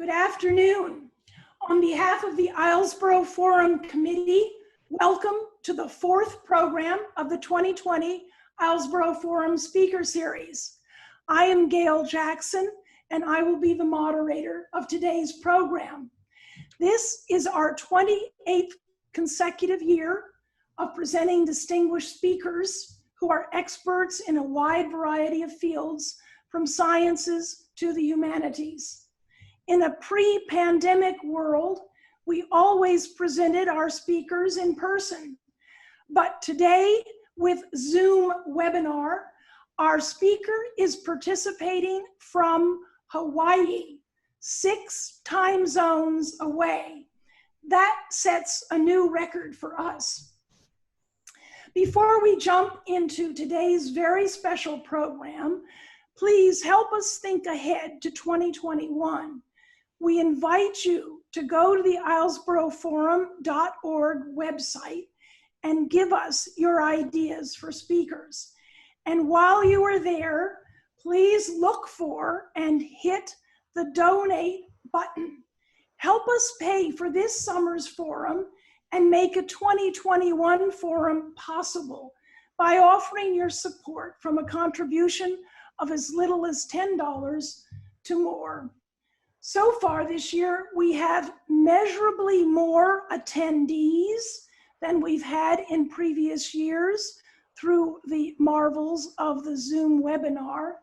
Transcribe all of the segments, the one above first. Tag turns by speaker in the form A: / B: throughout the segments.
A: Good afternoon. On behalf of the Islesboro Forum Committee, welcome to the fourth program of the 2020 Islesboro Forum Speaker Series. I am Gail Jackson, and I will be the moderator of today's program. This is our 28th consecutive year of presenting distinguished speakers who are experts in a wide variety of fields, from sciences to the humanities. In a pre-pandemic world, we always presented our speakers in person. But today, with Zoom webinar, our speaker is participating from Hawaii, 6 time zones away. That sets a new record for us. Before we jump into today's very special program, please help us think ahead to 2021. We invite you to go to the islesboroforum.org website and give us your ideas for speakers. And while you are there, please look for and hit the donate button. Help us pay for this summer's forum and make a 2021 forum possible by offering your support from a contribution of as little as $10 to more. So far this year, we have measurably more attendees than we've had in previous years through the marvels of the Zoom webinar,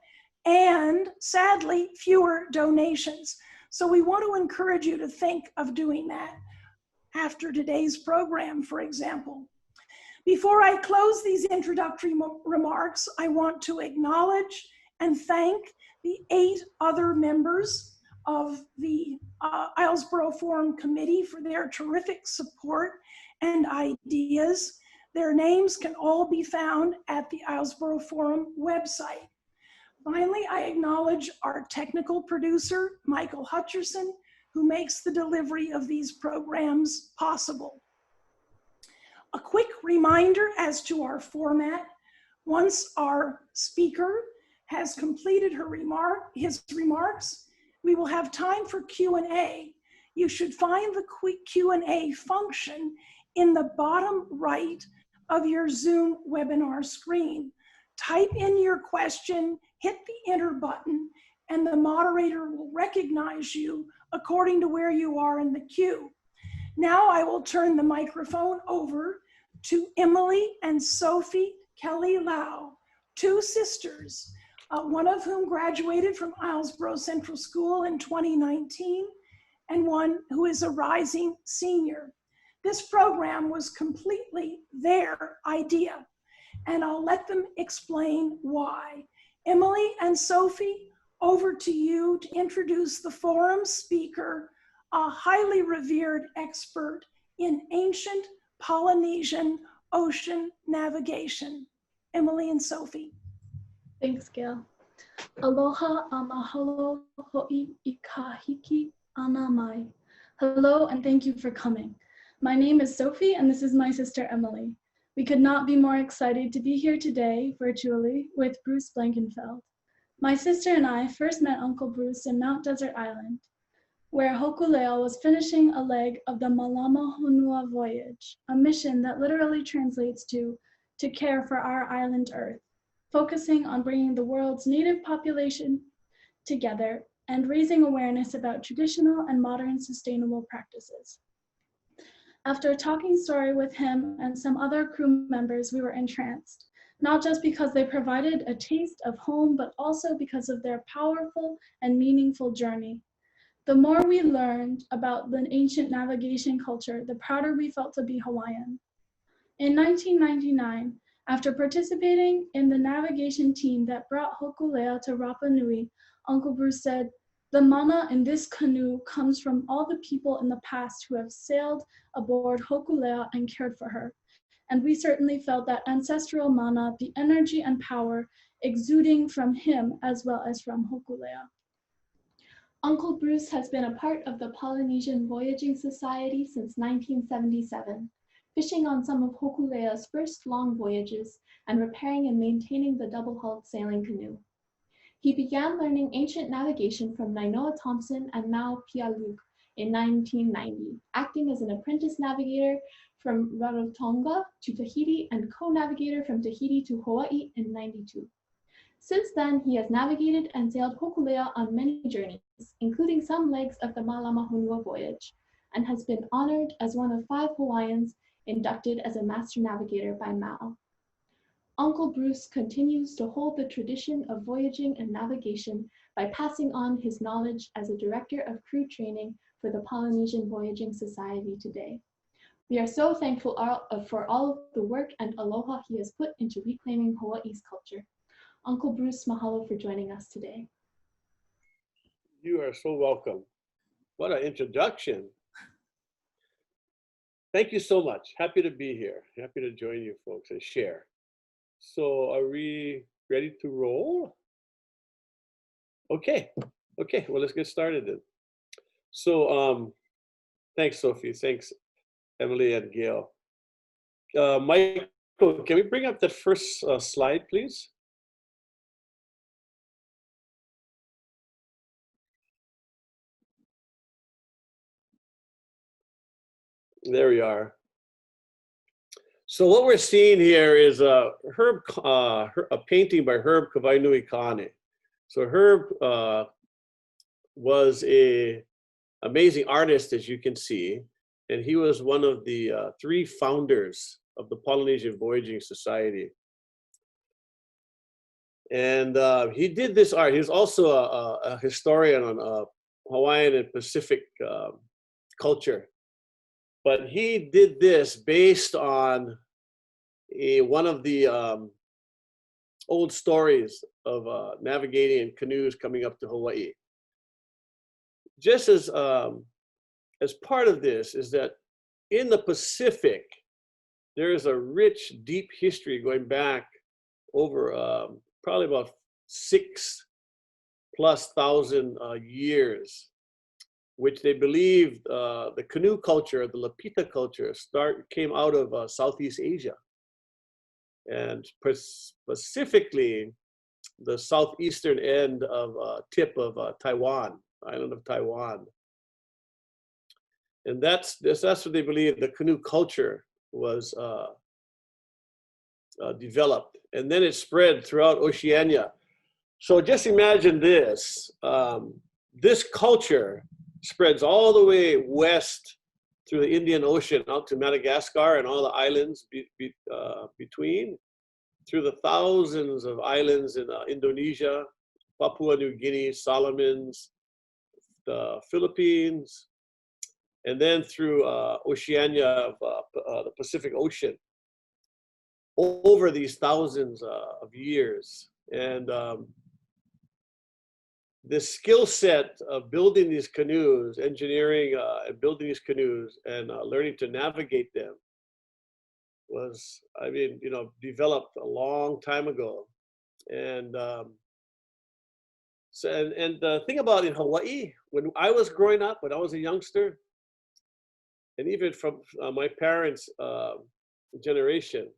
A: and sadly, fewer donations. So we want to encourage you to think of doing that after today's program, for example. Before I close these introductory remarks, I want to acknowledge and thank the 8 other members of the Islesboro Forum Committee for their terrific support and ideas. Their names can all be found at the Islesboro Forum website. Finally, I acknowledge our technical producer, Michael Hutcherson, who makes the delivery of these programs possible. A quick reminder as to our format. Once our speaker has completed his remarks, we will have time for Q&A. You should find the quick Q&A function in the bottom right of your Zoom webinar screen. Type in your question, hit the enter button, and the moderator will recognize you according to where you are in the queue. Now I will turn the microphone over to Emily and Sophie Kelley-Lau, 2 sisters, one of whom graduated from Islesboro Central School in 2019, and one who is a rising senior. This program was completely their idea, and I'll let them explain why. Emily and Sophie, over to you to introduce the forum speaker, a highly revered expert in ancient Polynesian ocean navigation. Emily and Sophie.
B: Thanks, Gail. Aloha a mahalo ho'i I kahiki ana mai. Hello and thank you for coming. My name is Sophie and this is my sister Emily. We could not be more excited to be here today virtually with Bruce Blankenfeld. My sister and I first met Uncle Bruce in Mount Desert Island, where Hōkūleʻa was finishing a leg of the Mālama Honua Voyage, a mission that literally translates to care for our island Earth, focusing on bringing the world's native population together and raising awareness about traditional and modern sustainable practices. After a talking story with him and some other crew members, we were entranced, not just because they provided a taste of home, but also because of their powerful and meaningful journey. The more we learned about the ancient navigation culture, the prouder we felt to be Hawaiian. In 1999, after participating in the navigation team that brought Hōkūleʻa to Rapa Nui, Uncle Bruce said, "The mana in this canoe comes from all the people in the past who have sailed aboard Hōkūleʻa and cared for her. And we certainly felt that ancestral mana, the energy and power exuding from him as well as from Hōkūleʻa." Uncle Bruce has been a part of the Polynesian Voyaging Society since 1977. Fishing on some of Hōkūleʻa's first long voyages and repairing and maintaining the double-hulled sailing canoe. He began learning ancient navigation from Nainoa Thompson and Mau Pierlug in 1990, acting as an apprentice navigator from Rarotonga to Tahiti and co-navigator from Tahiti to Hawaiʻi in 92. Since then, he has navigated and sailed Hokulea on many journeys, including some legs of the Mālama Honua voyage, and has been honored as one of 5 Hawaiians inducted as a master navigator by Mau. Uncle Bruce continues to hold the tradition of voyaging and navigation by passing on his knowledge as a director of crew training for the Polynesian Voyaging Society today. We are so thankful for all of the work and aloha he has put into reclaiming Hawaii's culture. Uncle Bruce, mahalo for joining us today.
C: You are so welcome. What an introduction. Thank you so much. Happy to be here. Happy to join you folks and share. So are we ready to roll? Okay, well, let's get started then. So thanks, Sophie. Thanks, Emily and Gail. Michael, can we bring up the first slide, please? There we are. So what we're seeing here is a painting by Herb Kawainui-Kane. So Herb was an amazing artist, as you can see, and he was one of the 3 founders of the Polynesian Voyaging Society. And he did this art. He was also a historian on Hawaiian and Pacific culture. But he did this based on one of the old stories of navigating in canoes coming up to Hawaii. Just as part of this is that in the Pacific, there is a rich, deep history going back over probably about 6,000+ years, which they believed the canoe culture, the Lapita culture, came out of Southeast Asia. And specifically, the southeastern end of tip of Taiwan, island of Taiwan. And that's what they believe the canoe culture was developed. And then it spread throughout Oceania. So just imagine this. This culture spreads all the way west through the Indian Ocean out to Madagascar and all the islands between, through the thousands of islands in Indonesia, Papua New Guinea, Solomons, the Philippines, and then through Oceania of the Pacific Ocean over these thousands of years. And this skill set of building these canoes, engineering and building these canoes and learning to navigate them was, developed a long time ago. And the thing about in Hawaii, when I was growing up, when I was a youngster, and even from my parents' generation,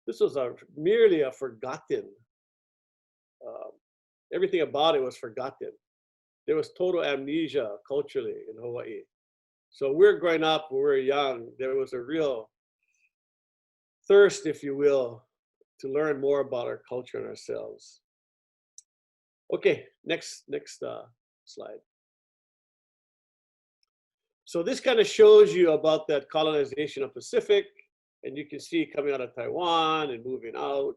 C: this was merely a forgotten. Everything about it was forgotten. There was total amnesia culturally in Hawaii. So we're growing up, when we were young, there was a real thirst, if you will, to learn more about our culture and ourselves. Okay, next slide. So this kind of shows you about that colonization of Pacific, and you can see coming out of Taiwan and moving out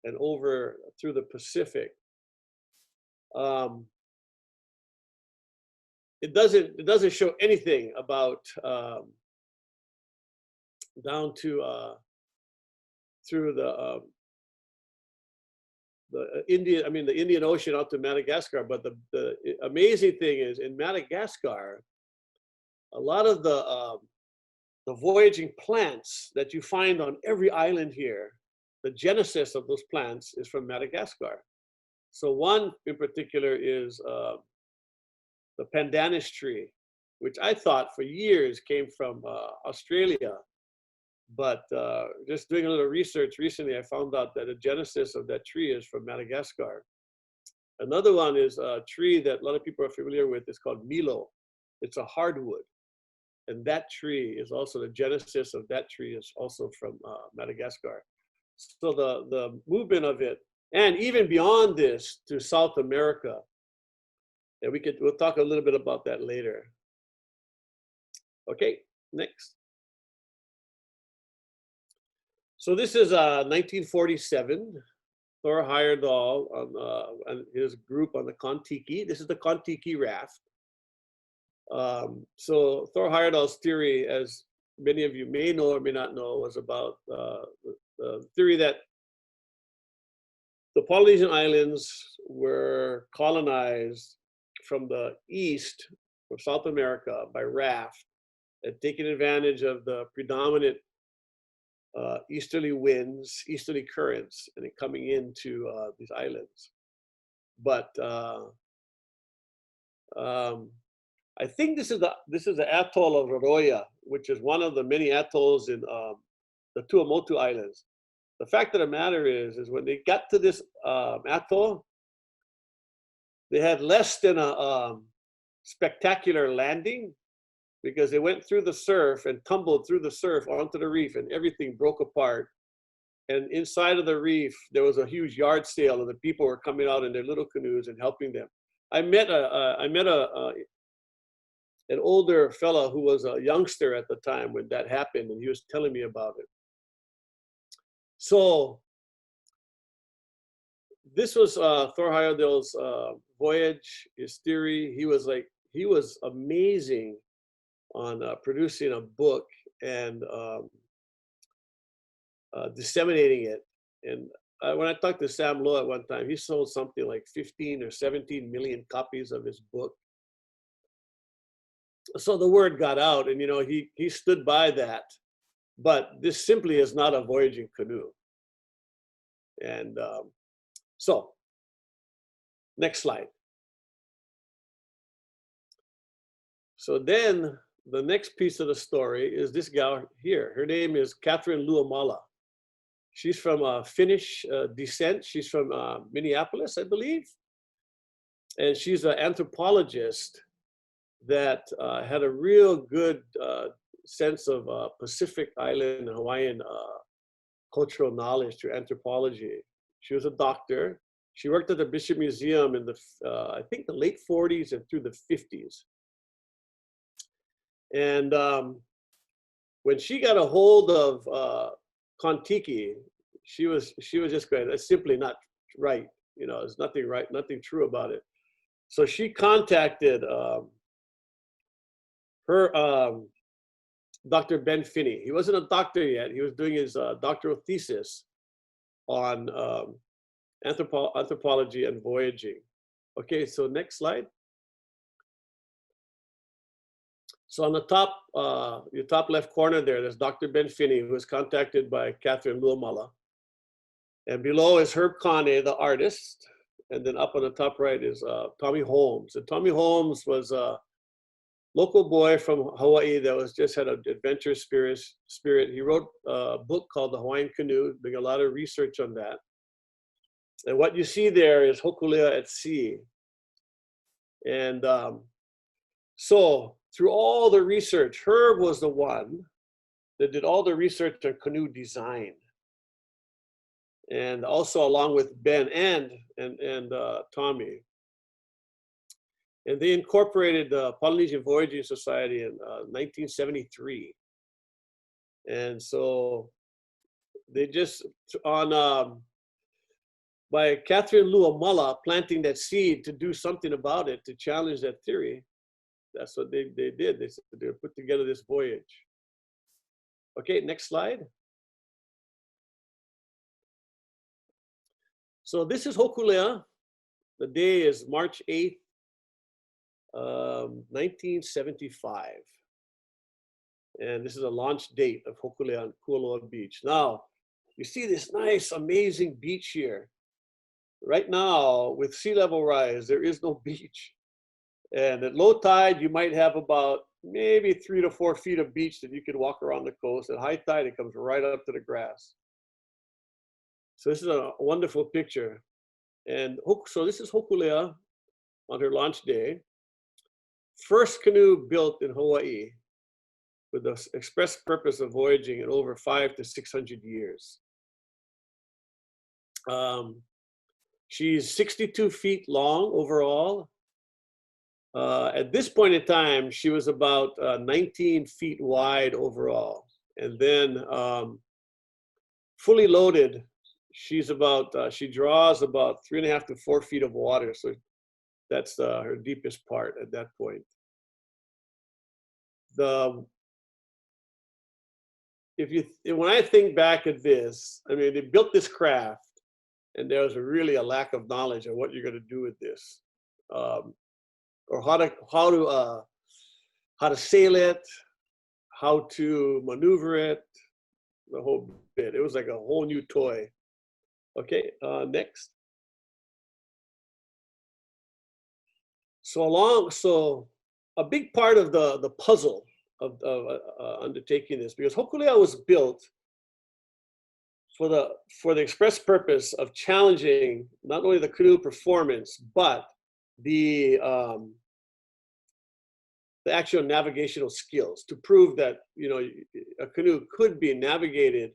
C: and over through the Pacific. It doesn't show anything about down to through the Indian Ocean out to Madagascar. But the amazing thing is, in Madagascar, a lot of the voyaging plants that you find on every island here, the genesis of those plants is from Madagascar. So one in particular is the Pandanus tree, which I thought for years came from Australia. But just doing a little research recently, I found out that the genesis of that tree is from Madagascar. Another one is a tree that a lot of people are familiar with. It's called Milo. It's a hardwood. And that tree is also, the genesis of that tree is also from Madagascar. So the movement of it, and even beyond this to South America, and we'll talk a little bit about that later. Okay, next. So this is 1947. Thor Heyerdahl and his group on the Contiki. This is the Contiki Raft. So Thor Heyerdahl's theory, as many of you may know or may not know, was about the theory that the Polynesian islands were colonized from the east, from South America, by raft, and taking advantage of the predominant easterly winds, easterly currents, and it coming into these islands. But I think this is the atoll of Roroia, which is one of the many atolls in the Tuamotu Islands. The fact of the matter is when they got to this atoll, they had less than a spectacular landing, because they went through the surf and tumbled through the surf onto the reef, and everything broke apart. And inside of the reef, there was a huge yard sale, and the people were coming out in their little canoes and helping them. I met an older fellow who was a youngster at the time when that happened, and he was telling me about it. So this was Thor Heyerdahl's voyage, his theory. He was amazing on producing a book and disseminating it. And when I talked to Sam Lowe at one time, he sold something like 15 or 17 million copies of his book. So the word got out, and he stood by that. But this simply is not a voyaging canoe. And so, next slide. So then the next piece of the story is this gal here. Her name is Catherine Luamala. She's from Finnish descent. She's from Minneapolis, I believe. And she's an anthropologist that had a real good sense of Pacific Island and Hawaiian cultural knowledge through anthropology. She was a doctor. She worked at the Bishop Museum in the, I think, the late 40s and through the 50s. And when she got a hold of Contiki, she was just going, that's simply not right. There's nothing right, nothing true about it. So she contacted her Dr. Ben Finney. He wasn't a doctor yet. He was doing his doctoral thesis on anthropology and voyaging. Okay, so next slide. So on the top, your top left corner there's Dr. Ben Finney, who was contacted by Catherine Luamala. And below is Herb Kane, the artist. And then up on the top right is Tommy Holmes. And Tommy Holmes was a local boy from Hawaii that just had an adventurous spirit. He wrote a book called The Hawaiian Canoe, doing a lot of research on that. And what you see there is Hokulea at sea. And so through all the research, Herb was the one that did all the research on canoe design. And also along with Ben and Tommy. And they incorporated the Polynesian Voyaging Society in 1973. And so they just, by Catherine Luamala planting that seed to do something about it, to challenge that theory, that's what they did. They put together this voyage. Okay, next slide. So this is Hokulea. The day is March 8th, 1975. And this is a launch date of Hokulea on Kualoa Beach. Now, you see this nice, amazing beach here. Right now, with sea level rise, there is no beach. And at low tide, you might have about maybe 3 to 4 feet of beach that you could walk around the coast. At high tide, it comes right up to the grass. So this is a wonderful picture. And so this is Hokulea on her launch day. First canoe built in Hawaii with the express purpose of voyaging in over 500 to 600 years. She's 62 feet long overall. At this point in time, she was about 19 feet wide overall. And then fully loaded, she's about, she draws about 3.5 to 4 feet of water. So that's her deepest part at that point. When I think back at this, I mean, they built this craft and there was really a lack of knowledge of what you're going to do with this. Or how to sail it, how to maneuver it, the whole bit. It was like a whole new toy. Okay, next. So a big part of the puzzle of undertaking this, because Hokulea was built for the express purpose of challenging not only the canoe performance, but the actual navigational skills, to prove that, you know, a canoe could be navigated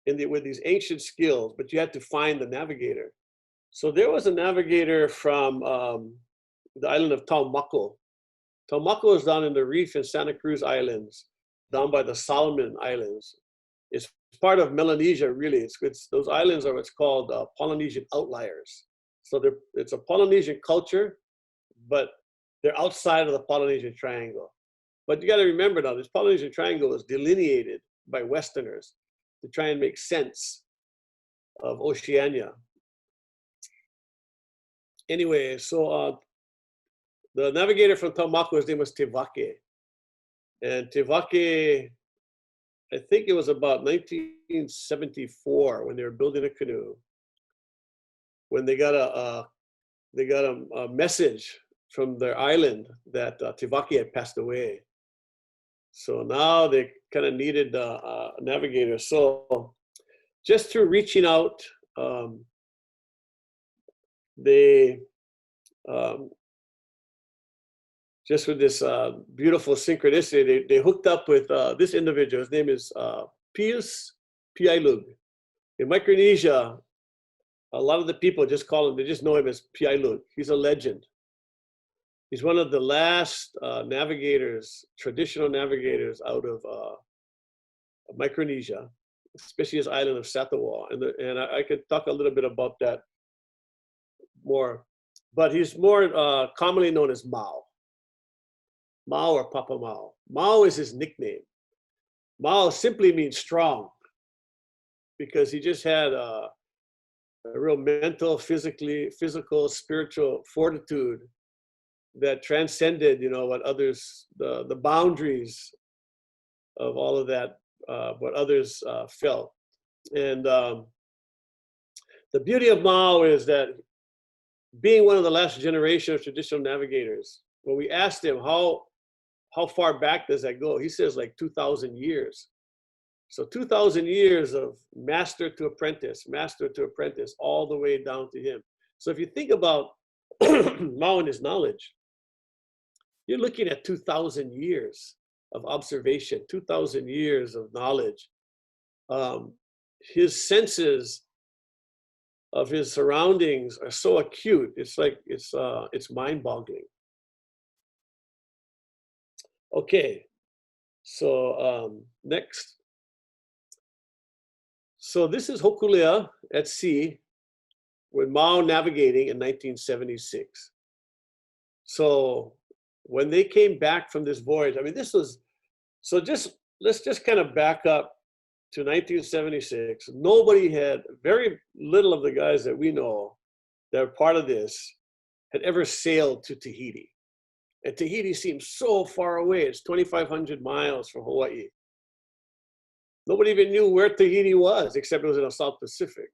C: with these ancient skills, but you had to find the navigator. So there was a navigator from the island of Taumako. Taumako is down in the reef in Santa Cruz Islands, down by the Solomon Islands. It's part of Melanesia, really. It's those islands are what's called Polynesian outliers. So it's a Polynesian culture, but they're outside of the Polynesian Triangle. But you got to remember now, this Polynesian Triangle was delineated by Westerners to try and make sense of Oceania. Anyway, so the navigator from Taumako, his name was Tevake. And Tevake, I think it was about 1974 when they were building a canoe, when they got a message from their island that Tevake had passed away. So now they kind of needed a navigator. So just through reaching out, just with this beautiful synchronicity, they hooked up with this individual. His name is Pierlug. In Micronesia, a lot of the people just call him, they just know him as Pierlug. He's a legend. He's one of the last navigators, traditional navigators out of Micronesia, especially his island of Satawal. And I could talk a little bit about that more, but he's more commonly known as Mao. Mao or Papa Mao. Mao is his nickname. Mao simply means strong, because he just had a real mental, physical, spiritual fortitude that transcended, you know, what others, the boundaries of all of that, what others felt. And the beauty of Mao is that, being one of the last generation of traditional navigators, when we asked him how far back does that go, he says like 2,000 years. So 2,000 years of master to apprentice, all the way down to him. So if you think about Mao and his knowledge, you're looking at 2,000 years of observation, 2,000 years of knowledge. His senses of his surroundings are so acute. It's like, it's mind-boggling. Okay, so next. So this is Hokulea at sea with Mao navigating in 1976. So when they came back from this voyage, I mean, this was, so let's just kind of back up to 1976. Nobody had, very little of the guys that we know that are part of this had ever sailed to Tahiti. And Tahiti seems so far away. It's 2,500 miles from Hawaii. Nobody even knew where Tahiti was, except it was in the South Pacific.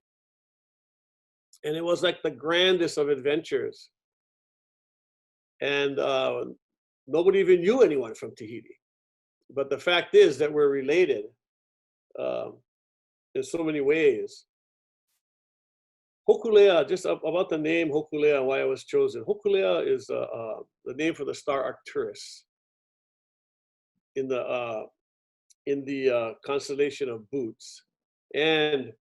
C: And it was like the grandest of adventures. And nobody even knew anyone from Tahiti. But the fact is that we're related in so many ways. Hōkūleʻa, just about the name Hōkūleʻa and why it was chosen. Hōkūleʻa is the name for the star Arcturus in the constellation of Boots. And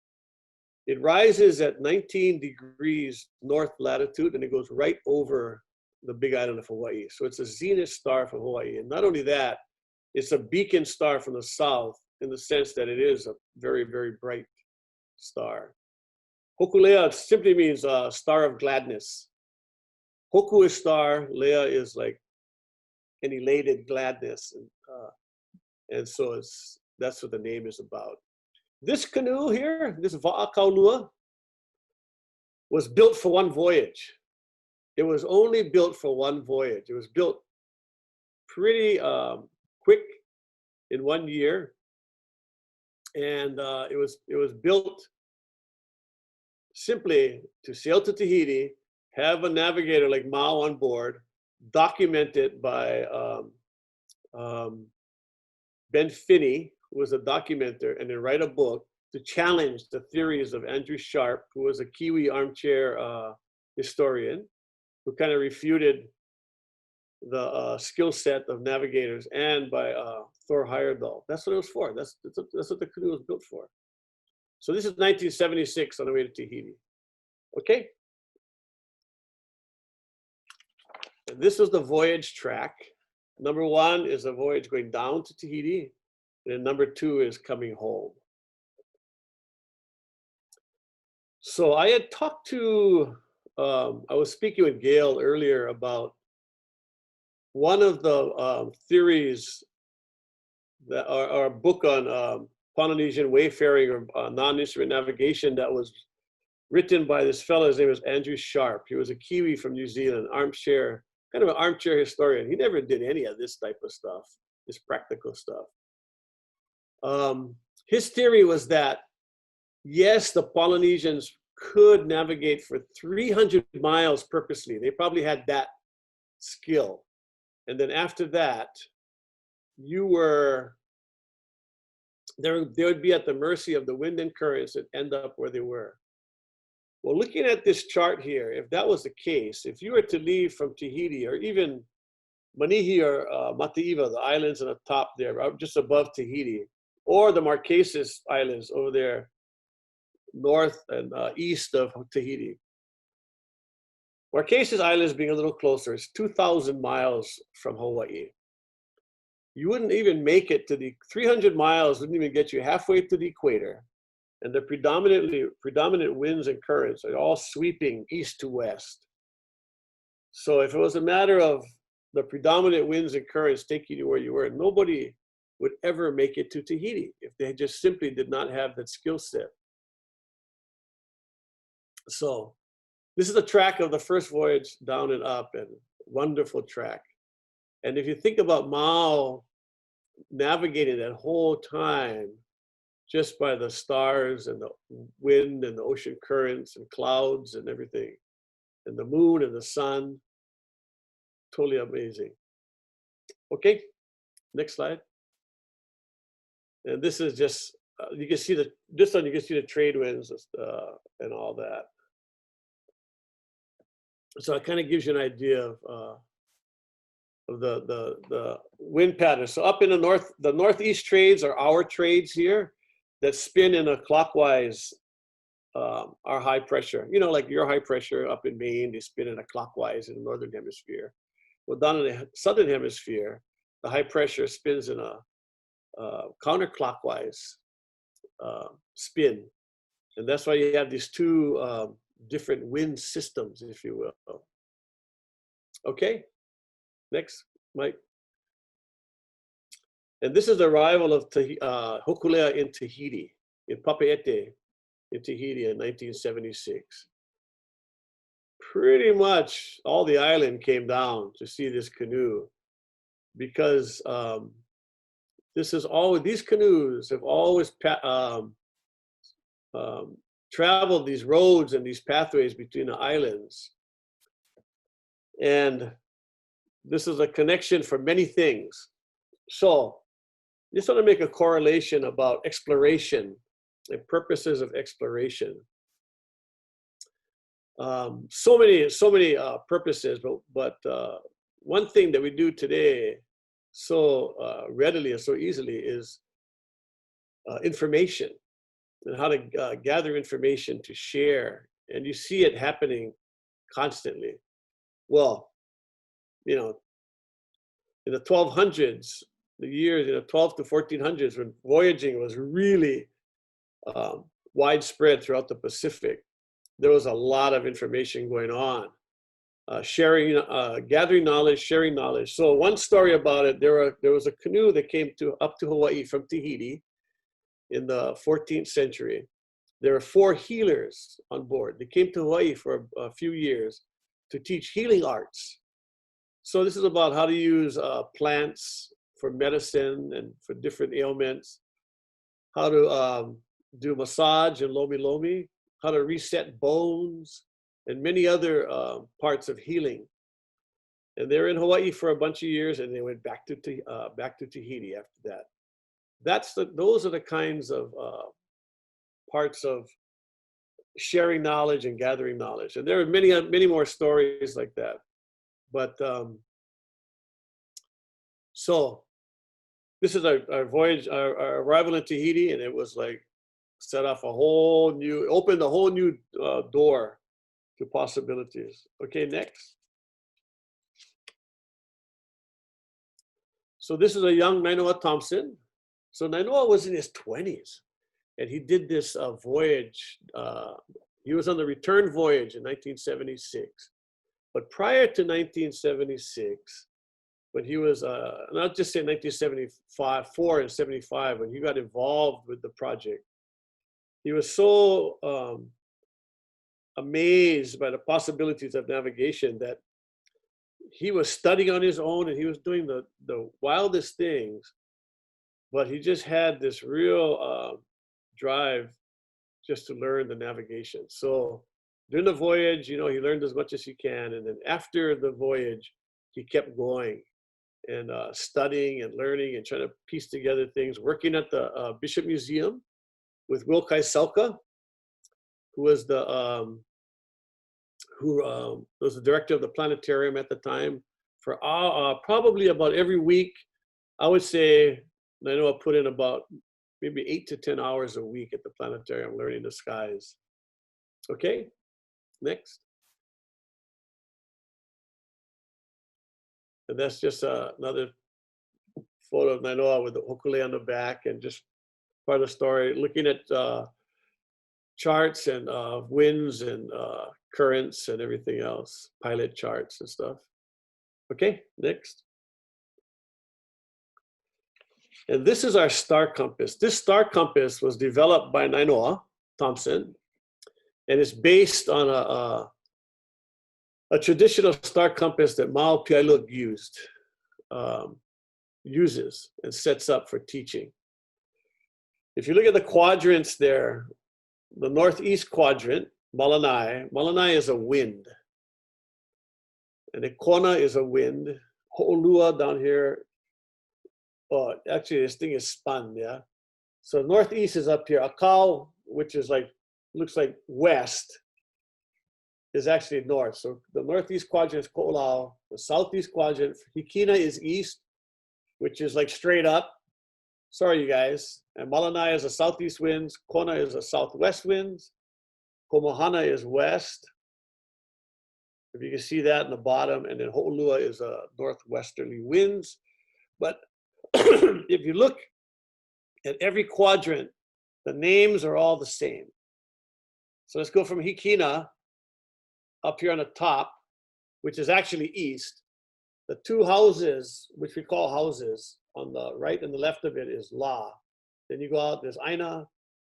C: it rises at 19 degrees north latitude, and it goes right over the big island of Hawaii. So it's a zenith star for Hawaii. And not only that, it's a beacon star from the south in the sense that it is a very, very bright star. Hōkūleʻa simply means star of gladness. Hoku is star, Lea is like an elated gladness. And so that's what the name is about. This canoe here, this wa'akaulua, was built for one voyage. It was only built for one voyage. It was built pretty quick in 1 year. And it was built simply to sail to Tahiti, have a navigator like Mao on board, document it by Ben Finney, who was a documenter, and then write a book to challenge the theories of Andrew Sharp, who was a Kiwi armchair historian, who kind of refuted the skill set of navigators, and by Thor Heyerdahl. That's what it was for. That's what the canoe was built for. So this is 1976 on the way to Tahiti. Okay? And this was the voyage track. Number 1 is a voyage going down to Tahiti, and then number 2 is coming home. So I had talked to, I was speaking with Gail earlier about one of the theories that are a book on Polynesian wayfaring or non-instrument navigation that was written by this fellow. His name was Andrew Sharp. He was a Kiwi from New Zealand, armchair, kind of an armchair historian. He never did any of this type of stuff, this practical stuff. His theory was that, yes, the Polynesians could navigate for 300 miles purposely. They probably had that skill. And then after that, they would be at the mercy of the wind and currents and end up where they were. Well, looking at this chart here, if that was the case, if you were to leave from Tahiti or even Manihi or Mataiva, the islands on the top there, just above Tahiti, or the Marquesas Islands over there, north and east of Tahiti. Marquesas Islands being a little closer, it's 2,000 miles from Hawaii. You wouldn't even make it to the 300 miles, wouldn't even get you halfway to the equator. And the predominant winds and currents are all sweeping east to west. So if it was a matter of the predominant winds and currents taking you where you were, nobody would ever make it to Tahiti if they just simply did not have that skill set. So this is the track of the first voyage down and up, and wonderful track. And if you think about Mao navigating that whole time just by the stars and the wind and the ocean currents and clouds and everything, and the moon and the sun, totally amazing. Okay, next slide. And this is just, you can see this one, you can see the trade winds and all that. So it kind of gives you an idea of the wind pattern. So up in the northeast trades are our trades here that spin in a clockwise, our high pressure. You know, like your high pressure up in Maine, they spin in a clockwise in the northern hemisphere. Well, down in the southern hemisphere, the high pressure spins in a counterclockwise spin. And that's why you have these two different wind systems, if you will. Okay, next, Mike. And this is the arrival of Hōkūleʻa in Tahiti, in Papeete, in Tahiti in 1976. Pretty much all the island came down to see this canoe because these canoes have always traveled these roads and these pathways between the islands. And this is a connection for many things. So just want to make a correlation about exploration and purposes of exploration. So many purposes, but one thing that we do today so readily and so easily is information, and how to gather information to share. And you see it happening constantly. Well, you know, in the 1200s, the years, 12 to 1400s, when voyaging was really widespread throughout the Pacific, there was a lot of information going on. Sharing, gathering knowledge, sharing knowledge. So one story about it, there was a canoe that came up to Hawaii from Tahiti in the 14th century. There were 4 healers on board. They came to Hawaii for a few years to teach healing arts. So this is about how to use plants for medicine and for different ailments, how to do massage and lomi lomi, how to reset bones, and many other parts of healing. And they were in Hawaii for a bunch of years, and they went back to Tahiti after that. Those are the kinds of parts of sharing knowledge and gathering knowledge. And there are many more stories like that. But so this is our voyage, our arrival in Tahiti, and it was like set off opened a whole new door to possibilities. Okay, next. So this is a young Nainoa Thompson. So Nainoa was in his 20s, and he did this voyage. He was on the return voyage in 1976. But prior to 1976, when he was, not just say 1974 and 75, when he got involved with the project, he was so amazed by the possibilities of navigation that he was studying on his own, and he was doing the wildest things, but he just had this real drive just to learn the navigation. So during the voyage, he learned as much as he can, and then after the voyage, he kept going and studying and learning and trying to piece together things, working at the Bishop Museum with Will Kaiselka, who was the director of the planetarium at the time. For probably about every week, I would say Nainoa put in about maybe 8 to 10 hours a week at the planetarium learning the skies. Okay, next. And that's just another photo of Nainoa with the Hōkūleʻa on the back, and just part of the story, looking at charts and winds and currents and everything else, pilot charts and stuff. Okay, next. And this is our star compass. This star compass was developed by Nainoa Thompson, and it's based on a traditional star compass that Mau Pierlug uses and sets up for teaching. If you look at the quadrants there, the northeast quadrant, Malanai is a wind. And the Kona is a wind. Ho'olua down here, actually this thing is spun, yeah? So northeast is up here. Akau, which is looks like west, is actually north. So the northeast quadrant is Ko'olau. The southeast quadrant, Hikina, is east, which is like straight up. Sorry, you guys. And Malanai is a southeast winds. Kona is a southwest winds. Komohana is west. If you can see that in the bottom. And then Ho'olua is a northwesterly winds. But if you look at every quadrant, the names are all the same. So let's go from Hikina up here on the top, which is actually east. The 2 houses, which we call houses, on the right and the left of it is La. Then you go out, there's Aina,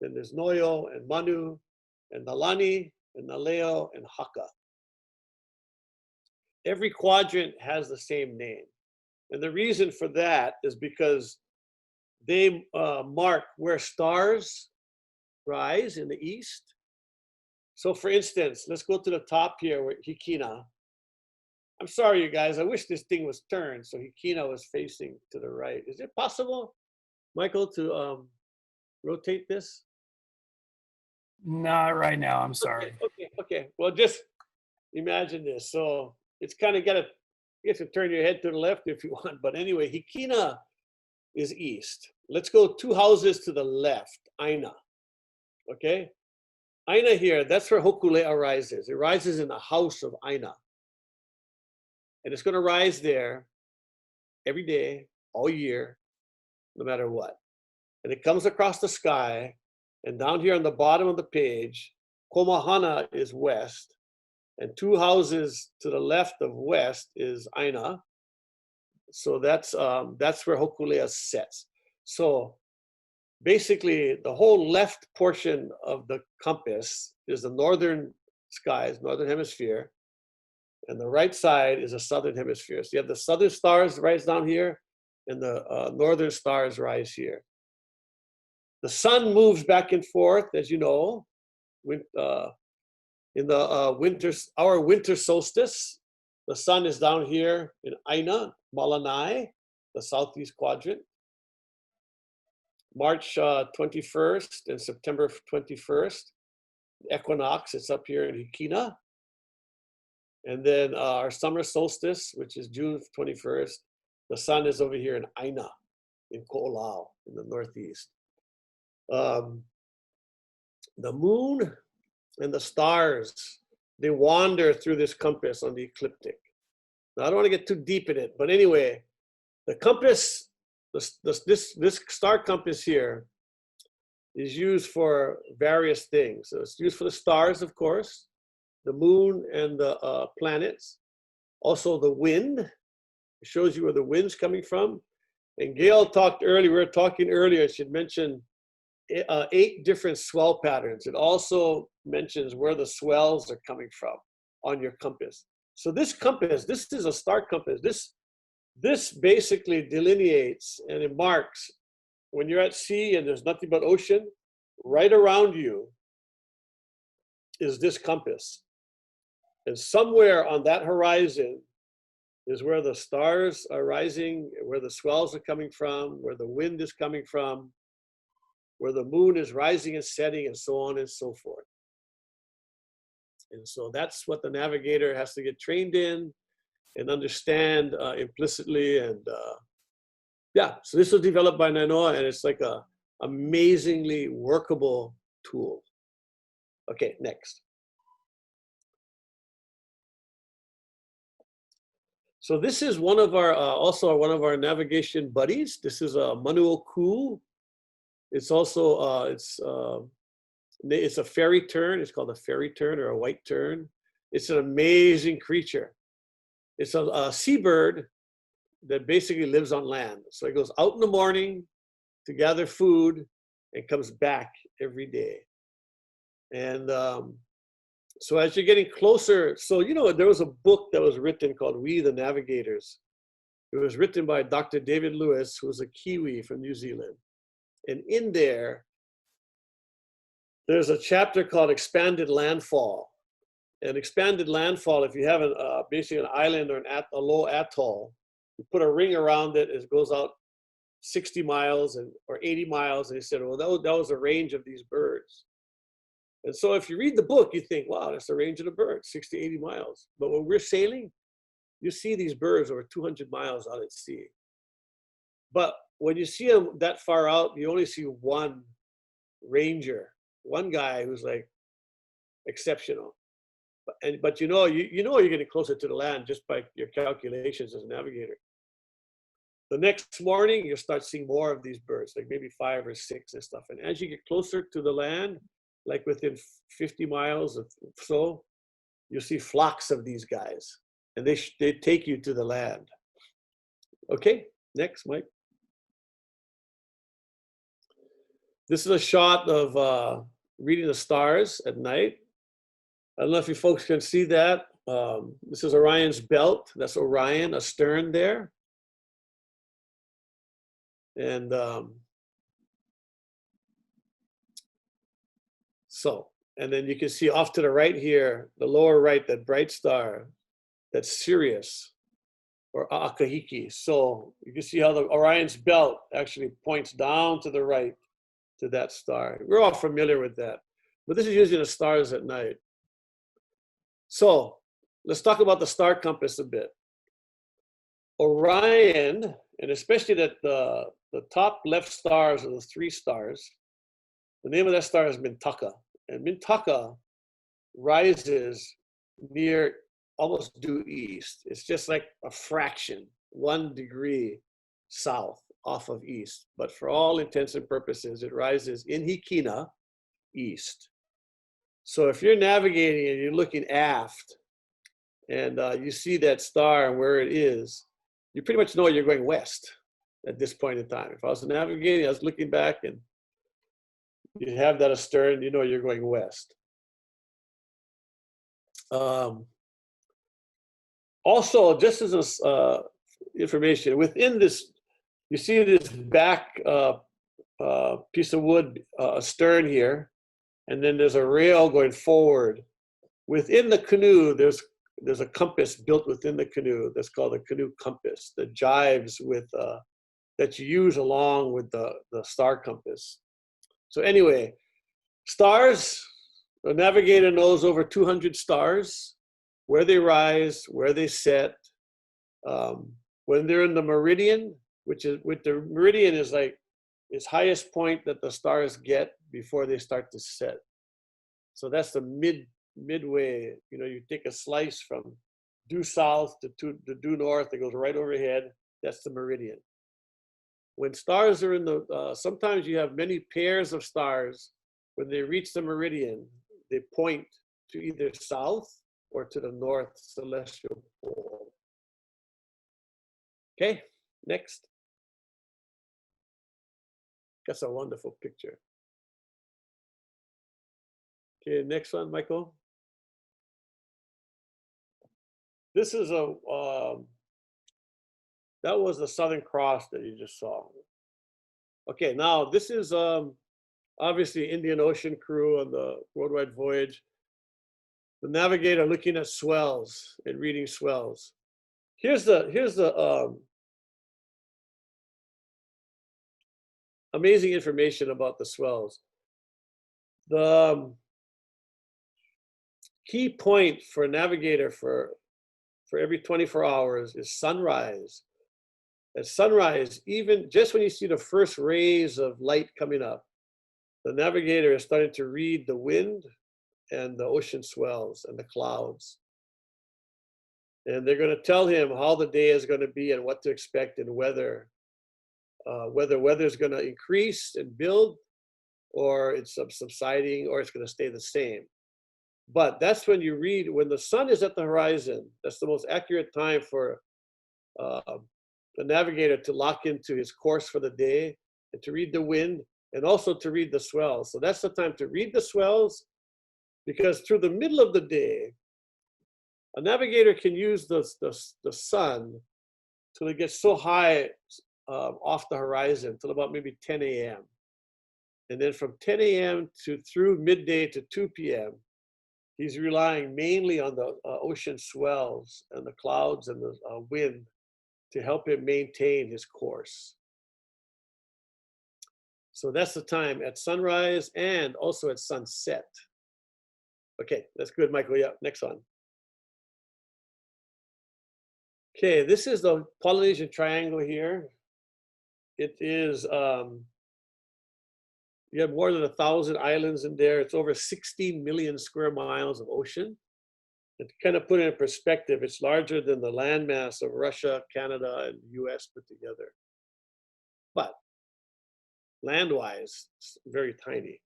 C: then there's Noyo and Manu, and Nalani, and Naleo, and Haka. Every quadrant has the same name. And the reason for that is because they mark where stars rise in the east. So for instance, let's go to the top here with Hikina. I'm sorry, you guys, I wish this thing was turned so Hikina was facing to the right. Is it possible, Michael, to rotate this?
D: Not right now, I'm sorry.
C: Okay. Well, just Imagine this. So it's kind of got to, you have to turn your head to the left if you want. But anyway, Hikina is east. Let's go 2 houses to the left, Aina. Okay? Aina here, that's where Hokulea rises. It rises in the house of Aina. And it's going to rise there every day, all year, no matter what. And it comes across the sky. And down here on the bottom of the page, Komahana is west. And 2 houses to the left of west is Aina. So that's where Hokulea sets. So basically, the whole left portion of the compass is the northern skies, northern hemisphere, and the right side is the southern hemisphere. So you have the southern stars rise down here, and the northern stars rise here. The sun moves back and forth, as you know, in the our winter solstice. The sun is down here in Aina, Malanai, the southeast quadrant. March 21st and September 21st, equinox, it's up here in Hikina. And then our summer solstice, which is June 21st, the sun is over here in Aina, in Ko'olau, in the northeast. The moon and the stars, they wander through this compass on the ecliptic. Now, I don't want to get too deep in it, but anyway, the compass, this star compass here is used for various things. So it's used for the stars, of course, the moon and the planets. Also the wind, it shows you where the wind's coming from. And Gail talked earlier, we were talking earlier, she mentioned 8 different swell patterns. It also mentions where the swells are coming from on your compass. So this compass, this is a star compass. This basically delineates and it marks when you're at sea and there's nothing but ocean, right around you is this compass. And somewhere on that horizon is where the stars are rising, where the swells are coming from, where the wind is coming from, where the moon is rising and setting, and so on and so forth. And so that's what the navigator has to get trained in and understand implicitly. And yeah, so this was developed by Nainoa, and it's like a amazingly workable tool. Okay, next. So this is one of our, also one of our navigation buddies. This is a Manuoku. It's also, it's a fairy tern. It's called a fairy tern or a white tern. It's an amazing creature. It's a seabird that basically lives on land. So it goes out in the morning to gather food and comes back every day. And so as you're getting closer, so you know, there was a book that was written called We the Navigators. It was written by Dr. David Lewis, who was a Kiwi from New Zealand. And in there, there's a chapter called Expanded Landfall. And expanded landfall, if you have basically an island or a low atoll, you put a ring around it, it goes out 60 miles or 80 miles. And he said, well, that was the range of these birds. And so if you read the book, you think, wow, that's the range of the birds, 60, 80 miles. But when we're sailing, you see these birds over 200 miles out at sea. But when you see them that far out, you only see one ranger, one guy who's like exceptional. But you know you're getting closer to the land just by your calculations as a navigator. The next morning, you'll start seeing more of these birds, like maybe 5 or 6 and stuff. And as you get closer to the land, like within 50 miles or so, you'll see flocks of these guys. And they take you to the land. Okay, next, Mike. This is a shot of reading the stars at night. I don't know if you folks can see that. This is Orion's belt. That's Orion astern there. And and then you can see off to the right here, the lower right, that bright star, that's Sirius or Akahiki. So you can see how the Orion's belt actually points down to the right to that star. We're all familiar with that. But this is using the stars at night. So let's talk about the star compass a bit. Orion, and especially that the top left stars are the 3 stars. The name of that star is Mintaka, and Mintaka rises near almost due east. It's just like a fraction, 1 degree south off of east. But for all intents and purposes, it rises in Hikina, east. So if you're navigating and you're looking aft and you see that star and where it is, you pretty much know you're going west at this point in time. If I was navigating, I was looking back and you have that astern, you know you're going west. Also, just as information, within this, you see this back piece of wood stern here, and then there's a rail going forward. Within the canoe, there's a compass built within the canoe that's called a canoe compass that jives with, that you use along with the star compass. So anyway, stars, the navigator knows over 200 stars, where they rise, where they set. When they're in the meridian, which is, with the meridian is like its highest point that the stars get before they start to set. So that's the midway. You know, you take a slice from due south to due north, it goes right overhead. That's the meridian. When stars are in the, sometimes you have many pairs of stars. When they reach the meridian, they point to either south or to the north celestial pole. Okay, next. That's a wonderful picture. Okay, next one, Michael. This is a, that was the Southern Cross that you just saw. Okay, now this is obviously Indian Ocean crew on the worldwide voyage. The navigator looking at swells and reading swells. Here's the amazing information about the swells. The key point for a navigator for every 24 hours is sunrise. At sunrise, even just when you see the first rays of light coming up, the navigator is starting to read the wind and the ocean swells and the clouds. And they're going to tell him how the day is going to be and what to expect in weather, whether weather is going to increase and build, or it's subsiding, or it's going to stay the same. But that's when you read, when the sun is at the horizon, that's the most accurate time for the navigator to lock into his course for the day and to read the wind and also to read the swells. So that's the time to read the swells, because through the middle of the day, a navigator can use the sun till it gets so high off the horizon till about maybe 10 a.m. And then from 10 a.m. to through midday to 2 p.m., he's relying mainly on the ocean swells and the clouds and the wind to help him maintain his course. So that's the time at sunrise and also at sunset. Okay, that's good, Michael. Yeah, next one. Okay, this is the Polynesian Triangle here. It is, you have more than 1,000 islands in there. It's over 16 million square miles of ocean. And to kind of put it in perspective, it's larger than the landmass of Russia, Canada, and the US put together. But land-wise, it's very tiny.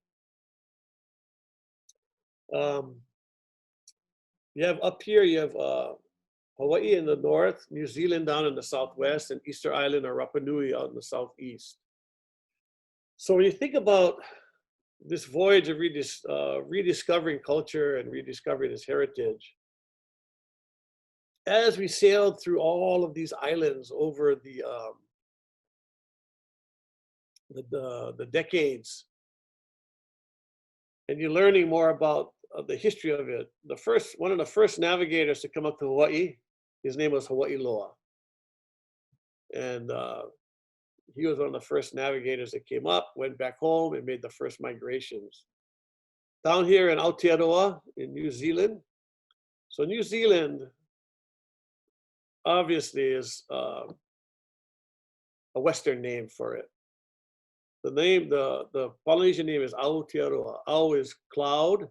C: You have up here, you have Hawaii in the north, New Zealand down in the southwest, and Easter Island or Rapa Nui out in the southeast. So when you think about this voyage of rediscovering culture and rediscovering its heritage, as we sailed through all of these islands over the decades, and you're learning more about the history of it. One of the first navigators to come up to Hawaii, his name was Hawaiʻi. And he was one of the first navigators that came up, went back home, and made the first migrations. Down here in Aotearoa in New Zealand, So New Zealand obviously is a Western name for it. The name, the Polynesian name is Aotearoa. Ao is cloud,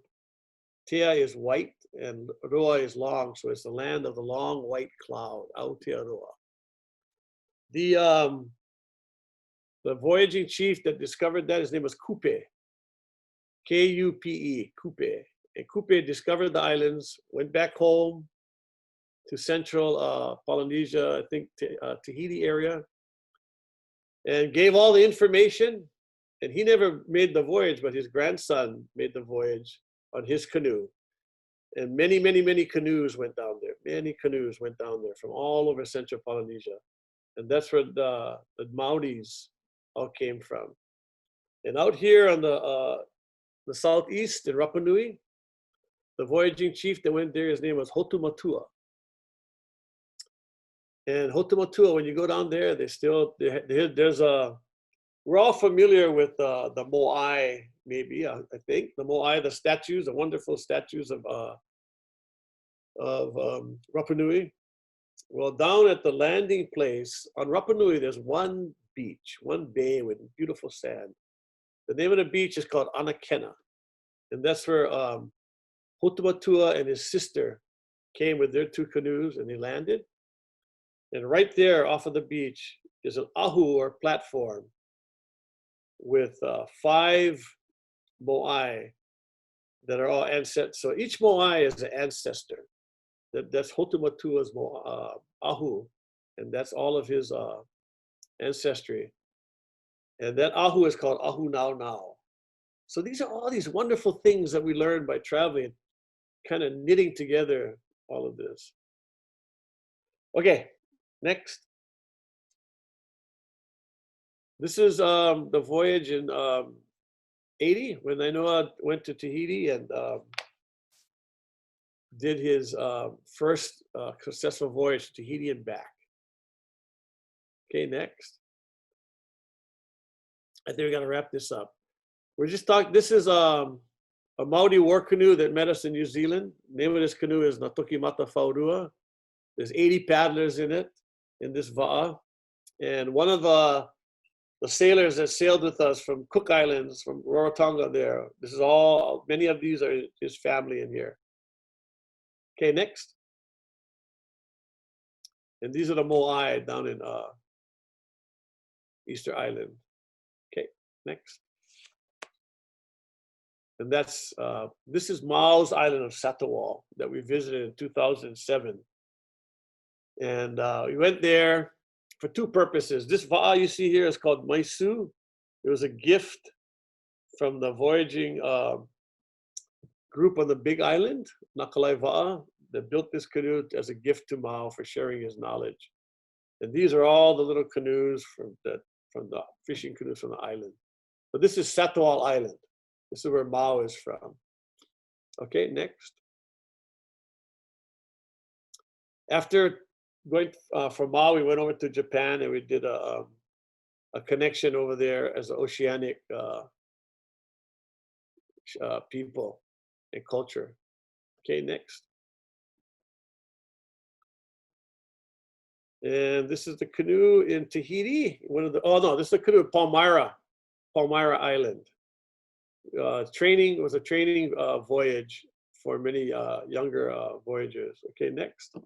C: Tea is white, and Roa is long, so it's the land of the long white cloud, Aotearoa. The voyaging chief that discovered that, his name was Kupe, K-U-P-E, Kupe. And Kupe discovered the islands, went back home to central Polynesia, I think Tahiti area, and gave all the information. And he never made the voyage, but his grandson made the voyage on his canoe. And many, many, many canoes went down there. Many canoes went down there from all over central Polynesia. And that's where the Maoris all came from. And out here on the southeast in Rapa Nui, the voyaging chief that went there, his name was Hotumatua. And Hotumatua, when you go down there, we're all familiar with the moai, maybe, I think. The moai, the statues, the wonderful statues of Rapa Nui. Well, down at the landing place on Rapa Nui, there's one beach, one bay with beautiful sand. The name of the beach is called Anakena. And that's where Hotumatua and his sister came with their 2 canoes and they landed. And right there off of the beach is an ahu or platform with 5 moai that are all ancestors. So each moai is an ancestor. That's Hotumatua's ahu, and that's all of his ancestry. And that ahu is called ahu nau nau. So these are all these wonderful things that we learn by traveling, kind of knitting together all of this. Okay, next. This is the voyage in 80 when Nainoa went to Tahiti and did his first successful voyage to Tahiti and back. Okay, next. I think we got to wrap this up. We're just talking, this is a Maori war canoe that met us in New Zealand. The name of this canoe is Natuki Mata Whaurua. There's 80 paddlers in it, in this va'a. And one of the sailors that sailed with us from Cook Islands, from Rarotonga there, this is all, many of these are his family in here. Okay, next. And these are the moai down in Easter Island. Okay, next. And that's, this is Mao's island of Satawal that we visited in 2007. And we went there for 2 purposes. This va'a you see here is called Maisu. It was a gift from the voyaging group on the Big Island, Nakalai Va'a, that built this canoe as a gift to Mao for sharing his knowledge. And these are all the little canoes from the fishing canoes from the island. But this is Satawal Island. This is where Mao is from. Okay, next. After going from Mao, we went over to Japan and we did a connection over there as an oceanic people and culture. Okay, next. And this is the canoe in Tahiti. This is the canoe at Palmyra Island. Training was a training voyage for many younger voyagers. Okay, next.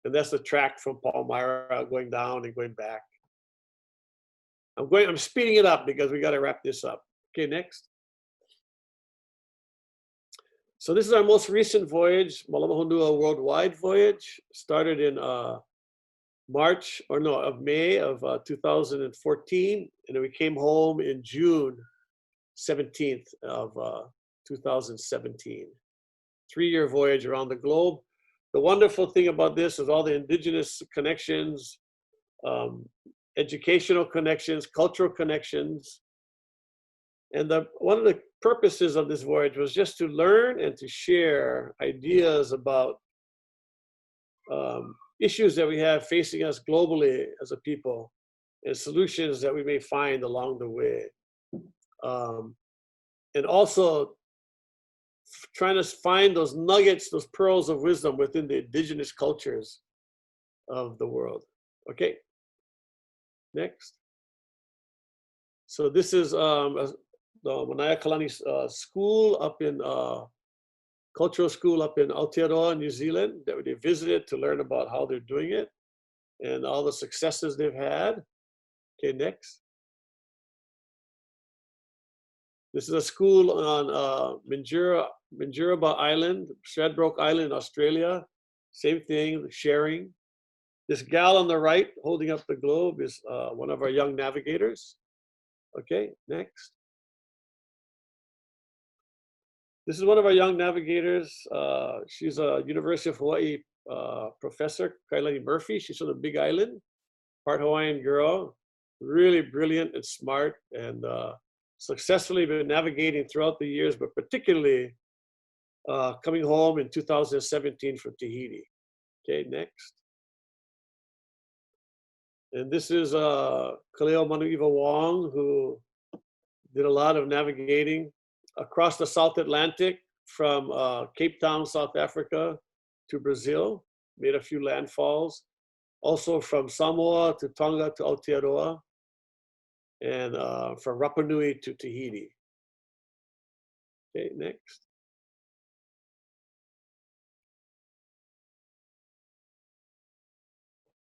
C: And that's the track from Palmyra going down and going back. I'm speeding it up because we got to wrap this up. Okay, next. So this is our most recent voyage, Mālama Honua worldwide voyage, started in May of 2014, and then we came home in June 17th of 2017. 3-year voyage around the globe. The wonderful thing about this is all the indigenous connections, educational connections, cultural connections. And one of the purposes of this voyage was just to learn and to share ideas about issues that we have facing us globally as a people and solutions that we may find along the way. And also trying to find those nuggets, those pearls of wisdom within the indigenous cultures of the world. Okay, next. So this is the Manaiakalani school up in, cultural school up in Aotearoa, New Zealand, that they visited to learn about how they're doing it and all the successes they've had. Okay, next. This is a school on Minjerribah Island, Stradbroke Island in Australia. Same thing, sharing. This gal on the right holding up the globe is one of our young navigators. Okay, next. This is one of our young navigators. She's a University of Hawaii professor, Kylie Murphy. She's from the Big Island, part Hawaiian girl, really brilliant and smart, and successfully been navigating throughout the years, but particularly coming home in 2017 from Tahiti. Okay, next. And this is Kaleo Manuiwa Wong, who did a lot of navigating across the South Atlantic from Cape Town, South Africa to Brazil, made a few landfalls. Also from Samoa to Tonga to Aotearoa, and from Rapa Nui to Tahiti. Okay, next.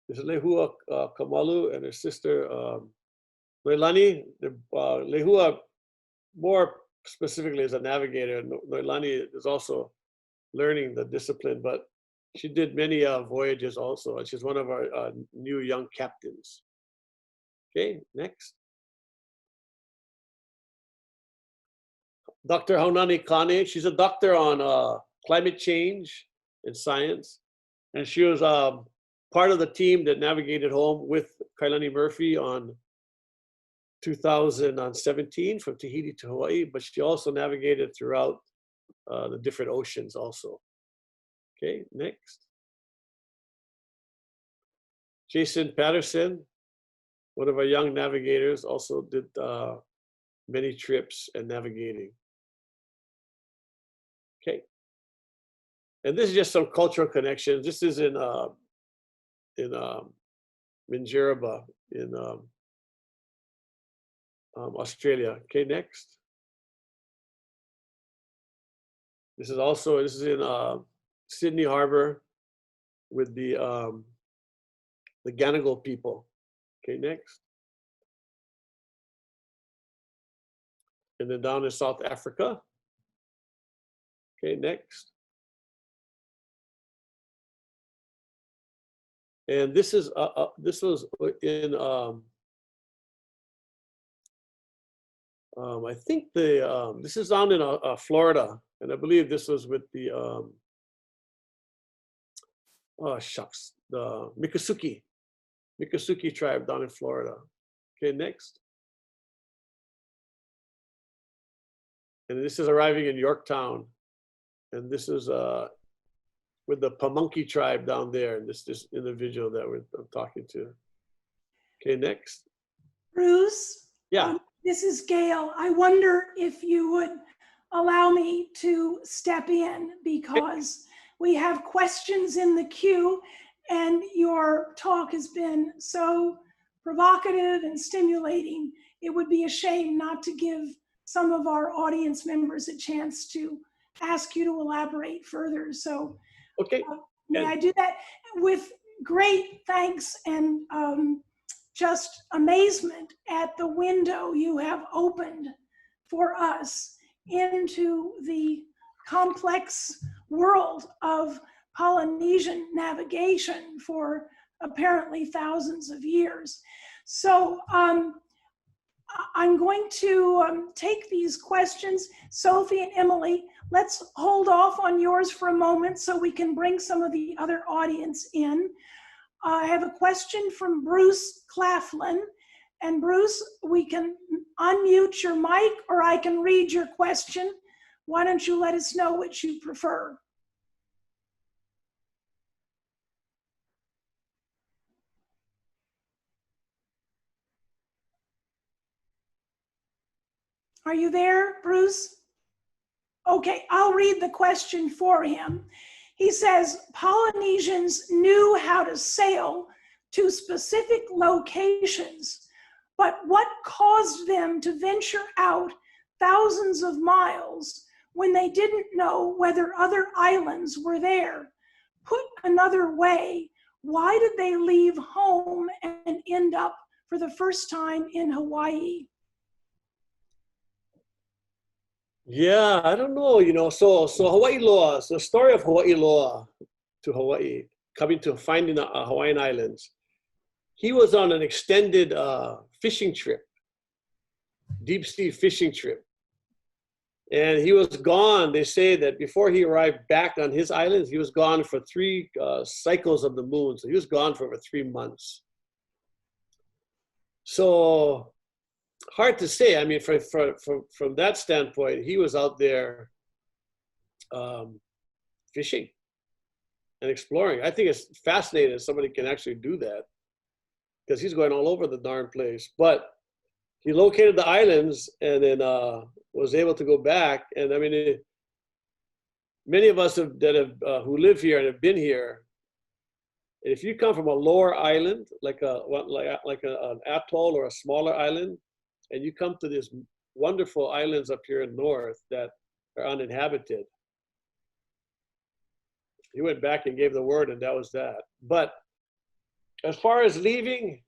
C: This is Lehua Kamalu and her sister Noelani. Lehua, more specifically, is a navigator. Noelani is also learning the discipline, but she did many voyages also, and she's one of our new young captains. Okay, next. Dr. Haunani Kane, she's a doctor on climate change and science, and she was part of the team that navigated home with Kylie Murphy on 2017 from Tahiti to Hawaii, but she also navigated throughout the different oceans also. Okay, next. Jason Patterson, one of our young navigators, also did many trips and navigating. Okay. And this is just some cultural connections. This is in Minjerribah in Australia. Okay, next. This is in Sydney Harbor with the Gadigal people. Okay, next. And then down in South Africa. Okay, next. And this was in I think this is down in Florida, and I believe this was with the the Miccosukee tribe down in Florida. Okay, next. And this is arriving in Yorktown, and this is with the Pamunkey tribe down there, and this individual that I'm talking to. Okay, next.
A: Bruce?
C: Yeah.
A: This is Gail. I wonder if you would allow me to step in, because we have questions in the queue, and your talk has been so provocative and stimulating. It would be a shame not to give some of our audience members a chance to ask you to elaborate further. So
C: okay,
A: may I do that? With great thanks and just amazement at the window you have opened for us into the complex world of Polynesian navigation for apparently thousands of years. So I'm going to take these questions. Sophie and Emily, let's hold off on yours for a moment so we can bring some of the other audience in. I have a question from Bruce Claflin. And Bruce, we can unmute your mic or I can read your question. Why don't you let us know which you prefer? Are you there, Bruce? Okay, I'll read the question for him. He says, Polynesians knew how to sail to specific locations, but what caused them to venture out thousands of miles when they didn't know whether other islands were there? Put another way, why did they leave home and end up for the first time in Hawaii?
C: Yeah, I don't know, you know, so Hawaii Loa, so the story of Hawaii Loa to Hawaii, coming to finding the Hawaiian Islands. He was on an extended fishing trip, deep sea fishing trip. And he was gone, they say that before he arrived back on his islands, he was gone for 3 cycles of the moon. So he was gone for over 3 months. So hard to say. I mean, from that standpoint, he was out there fishing and exploring. I think it's fascinating that somebody can actually do that, because he's going all over the darn place. But he located the islands and then was able to go back. And I mean, many of us who live here and have been here, if you come from a lower island, like an atoll or a smaller island, and you come to these wonderful islands up here in north that are uninhabited, he went back and gave the word, and that was that. But as far as leaving,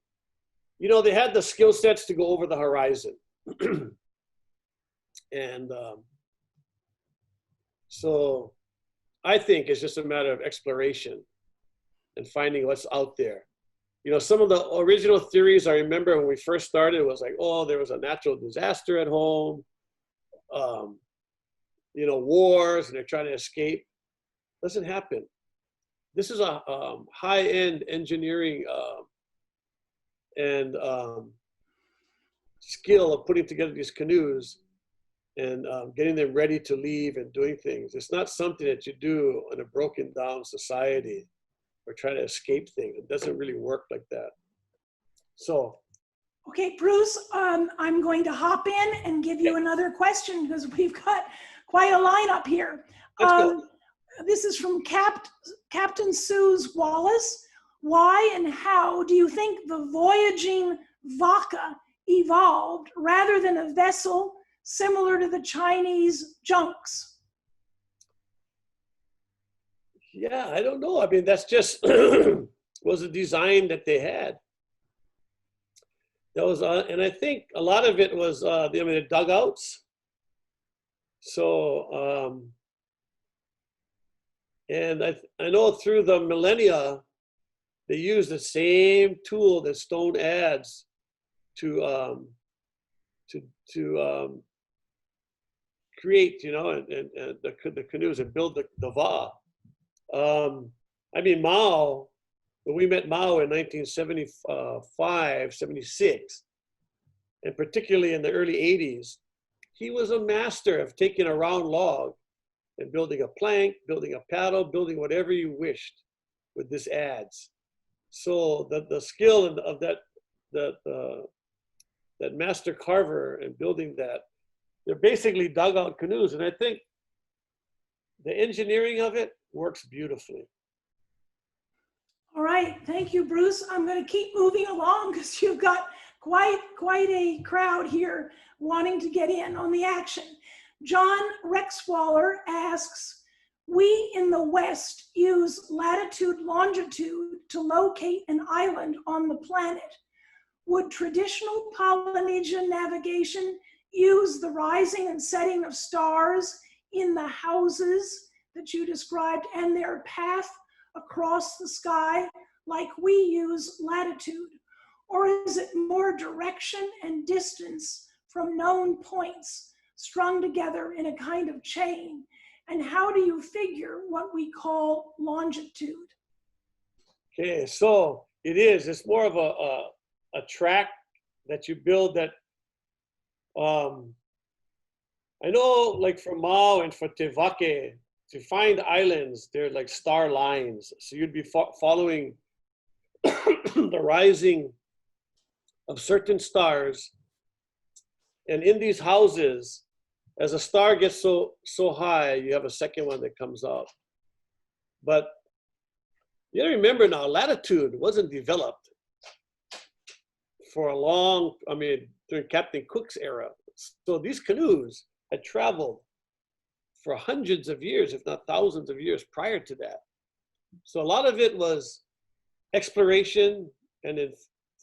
C: you know, they had the skill sets to go over the horizon. And so I think it's just a matter of exploration and finding what's out there. You know, some of the original theories I remember when we first started was like, oh, there was a natural disaster at home, you know, wars, and they're trying to escape. Doesn't happen. This is a high-end engineering and skill of putting together these canoes and getting them ready to leave and doing things. It's not something that you do in a broken down society or try to escape things. It doesn't really work like that. So.
A: Okay, Bruce, I'm going to hop in and give you another question because we've got quite a lineup here.
C: Let's go.
A: This is from Captain Suze Wallace. Why and how do you think the voyaging vaca evolved rather than a vessel similar to the Chinese junks?
C: Yeah, I don't know. I mean, that's just was a design that they had. That was, and I think a lot of it was, the dugouts. So, and I know through the millennia, they used the same tool that stone adds to create, you know, and the canoes and build the va. I mean, Mao, when we met Mao in 1975, 76, and particularly in the early 80s, he was a master of taking a round log and building a plank, building a paddle, building whatever you wished with this adze. So the skill of that master carver and building that, they're basically dugout canoes. And I think the engineering of it works beautifully.
A: All right, thank you, Bruce. I'm going to keep moving along because you've got quite a crowd here wanting to get in on the action. John Rexwaller asks, we in the West use latitude, longitude to locate an island on the planet. Would traditional Polynesian navigation use the rising and setting of stars in the houses that you described and their path across the sky like we use latitude? Or is it more direction and distance from known points strung together in a kind of chain? And how do you figure what we call longitude?
C: Okay, so it's more of a track that you build that, I know like for Mao and for Te Vake, to find islands, they're like star lines. So you'd be following the rising of certain stars. And in these houses, As a star gets so high, you have a second one that comes out. But you gotta remember now, latitude wasn't developed for a long, I mean, during Captain Cook's era. So these canoes had traveled for hundreds of years, if not thousands of years prior to that. So a lot of it was exploration and then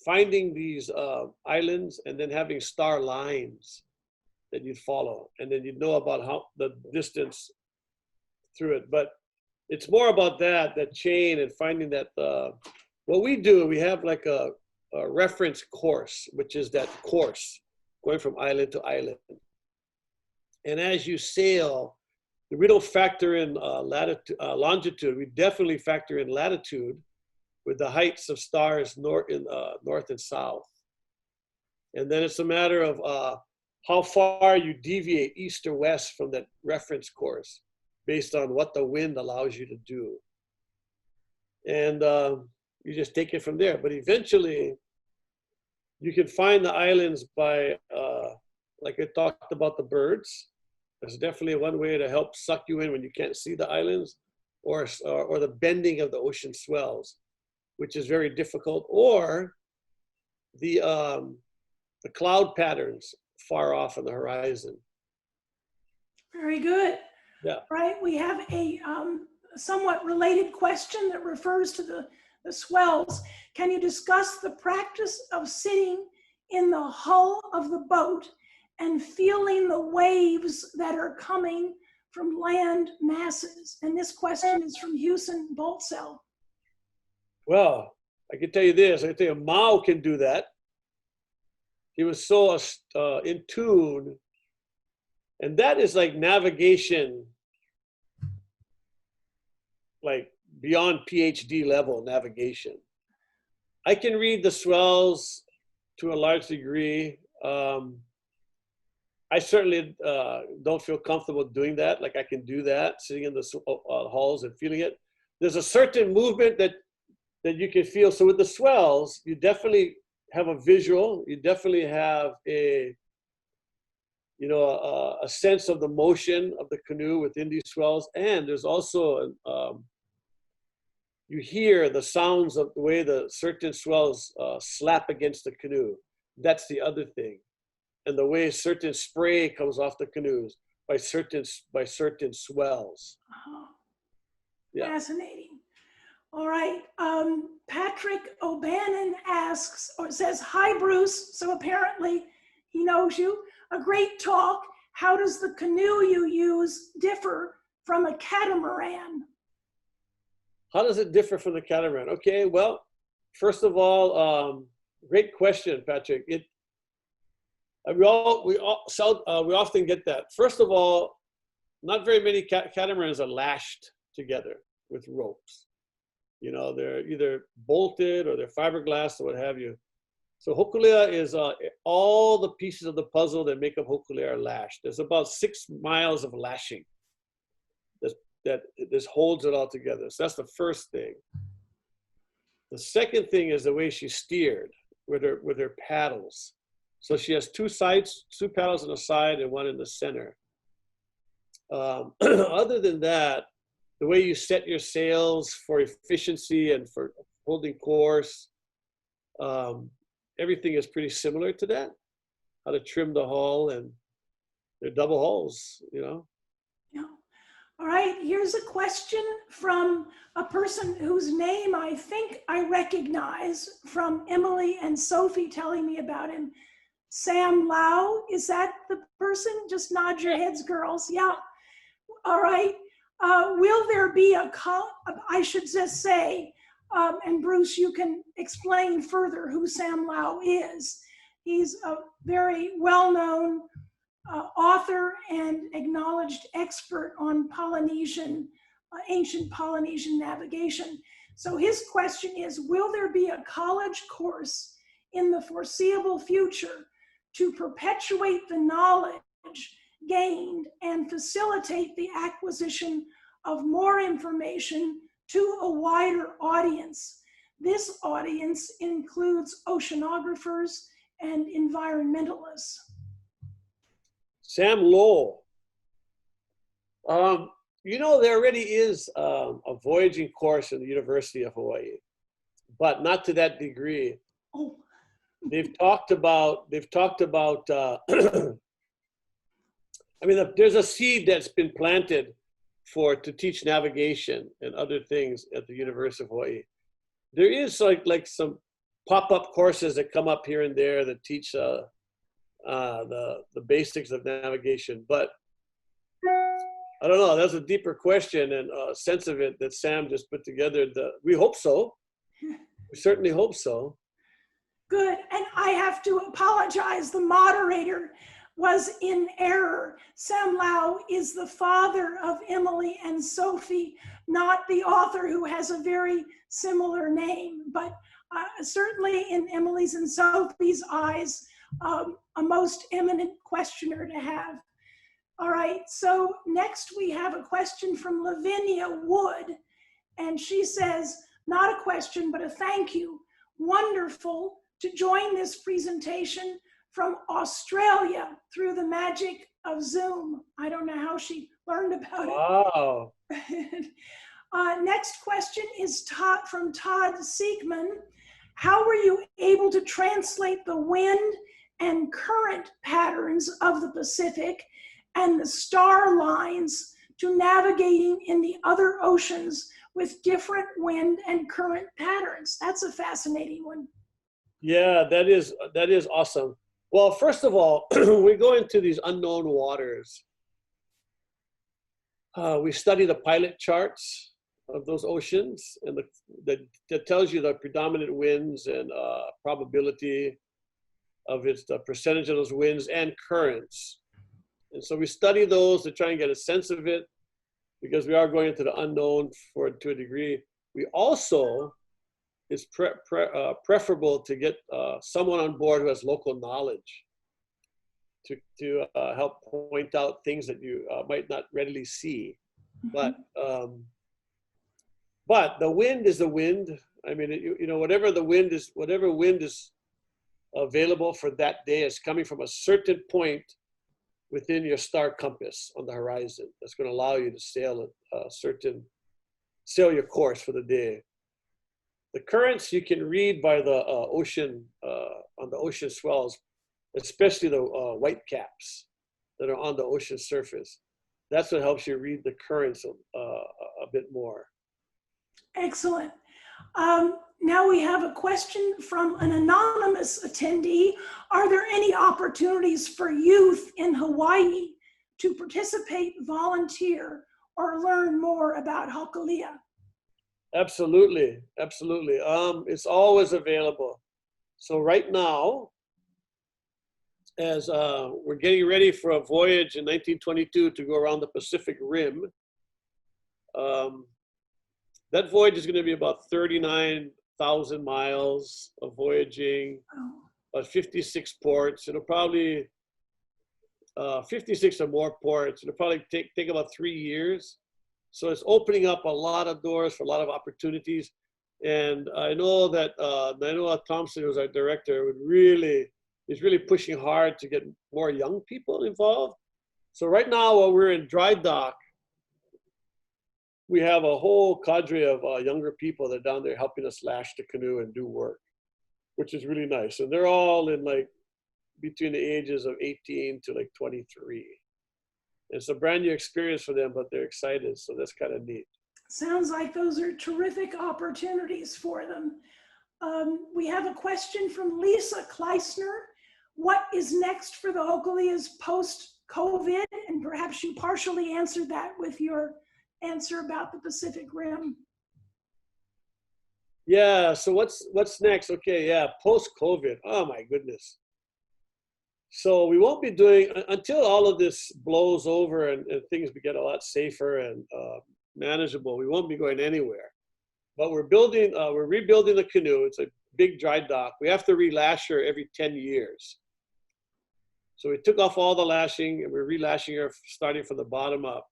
C: finding these islands and then having star lines that you'd follow. And then you'd know about how the distance through it. But it's more about that chain and finding that, what we do, we have like a reference course, which is that course going from island to island. And as you sail, we don't factor in longitude, we definitely factor in latitude with the heights of stars north and south. And then it's a matter of how far you deviate east or west from that reference course based on what the wind allows you to do. And you just take it from there. But eventually, you can find the islands by, like I talked about the birds. There's definitely one way to help suck you in when you can't see the islands, or the bending of the ocean swells, which is very difficult, or the cloud patterns far off on the horizon.
A: Very good.
C: Yeah.
A: Right. We have a somewhat related question that refers to the swells. Can you discuss the practice of sitting in the hull of the boat and feeling the waves that are coming from land masses? And this question is from Houston Boltzell.
C: Well, I can tell you this. I can tell you Mao can do that. He was so in tune. And that is like navigation, like beyond PhD level navigation. I can read the swells to a large degree. I certainly don't feel comfortable doing that. Like I can do that, sitting in the hulls and feeling it. There's a certain movement that you can feel. So with the swells, you definitely have a visual. You definitely have a sense of the motion of the canoe within these swells. And there's also, you hear the sounds of the way the certain swells slap against the canoe. That's the other thing. And the way certain spray comes off the canoes by certain swells.
A: Oh,
C: yeah.
A: Fascinating. All right. Patrick O'Bannon asks or says, "Hi, Bruce." So apparently he knows you. A great talk. How does the canoe you use differ from a catamaran?
C: How does it differ from the catamaran? Okay, well, first of all, great question, Patrick. We often get that. First of all, not very many catamarans are lashed together with ropes. You know, they're either bolted or they're fiberglass or what have you. So Hokulea is all the pieces of the puzzle that make up Hokulea are lashed. There's about 6 miles of lashing that this holds it all together. So that's the first thing. The second thing is the way she's steered with her paddles. So she has 2 sides, 2 paddles on the side and one in the center. Other than that, the way you set your sails for efficiency and for holding course, everything is pretty similar to that. How to trim the hull, and they're double hulls, you know.
A: Yeah. All right, here's a question from a person whose name I think I recognize from Emily and Sophie telling me about him. Sam Lau, is that the person? Just nod your heads, girls. Yeah. All right. Will there be I should just say, and Bruce, you can explain further who Sam Lau is. He's a very well-known author and acknowledged expert on ancient Polynesian navigation. So his question is, will there be a college course in the foreseeable future to perpetuate the knowledge gained and facilitate the acquisition of more information to a wider audience? This audience includes oceanographers and environmentalists.
C: Sam Lowe. You know, there already is a voyaging course in the University of Hawaii, but not to that degree.
A: Oh.
C: They've talked about, I mean, there's a seed that's been planted to teach navigation and other things at the University of Hawaii. There is like some pop-up courses that come up here and there that teach the basics of navigation, but I don't know, that's a deeper question and sense of it that Sam just put together. We hope so. We certainly hope so.
A: Good, and I have to apologize. The moderator was in error. Sam Lau is the father of Emily and Sophie, not the author who has a very similar name, but certainly in Emily's and Sophie's eyes, a most eminent questioner to have. All right, so next we have a question from Lavinia Wood, and she says, not a question, but a thank you. Wonderful to join this presentation from Australia through the magic of Zoom. I don't know how she learned about it.
C: Wow.
A: Next question is from Todd Siegman. How were you able to translate the wind and current patterns of the Pacific and the star lines to navigating in the other oceans with different wind and current patterns? That's a fascinating one.
C: Yeah, that is awesome. Well, first of all, we go into these unknown waters. We study the pilot charts of those oceans, and that tells you the predominant winds and probability of the percentage of those winds and currents. And so we study those to try and get a sense of it, because we are going into the unknown to a degree. We also, it's preferable to get someone on board who has local knowledge to help point out things that you might not readily see. But the wind is the wind. I mean, you know, whatever wind is available for that day is coming from a certain point within your star compass on the horizon. That's going to allow you to sail your course for the day. The currents you can read by the ocean, on the ocean swells, especially the white caps that are on the ocean surface. That's what helps you read the currents a bit more.
A: Excellent. Now we have a question from an anonymous attendee. Are there any opportunities for youth in Hawaii to participate, volunteer, or learn more about Hokulea?
C: Absolutely, absolutely. It's always available. So right now, as we're getting ready for a voyage in 1922 to go around the Pacific Rim, that voyage is going to be about 39,000 miles of voyaging, about 56 ports. It'll probably, 56 or more ports. It'll probably take about 3 years. So it's opening up a lot of doors for a lot of opportunities. And I know that Nainoa Thompson, who's our director, is really pushing hard to get more young people involved. So right now, while we're in dry dock, we have a whole cadre of younger people that are down there helping us lash the canoe and do work, which is really nice. And they're all in between the ages of 18 to 23. It's a brand new experience for them, but they're excited. So that's kind of neat. Sounds
A: like those are terrific opportunities for them. We have a question from Lisa Kleisner. What is next for the Hokuleas post-COVID? And perhaps you partially answered that with your answer about the Pacific Rim.
C: Yeah, so what's next? Okay, yeah, post-COVID. Oh my goodness. So we won't be doing, until all of this blows over and things get a lot safer and manageable, we won't be going anywhere. But we're rebuilding the canoe. It's a big dry dock. We have to relash her every 10 years. So we took off all the lashing and we're relashing her starting from the bottom up.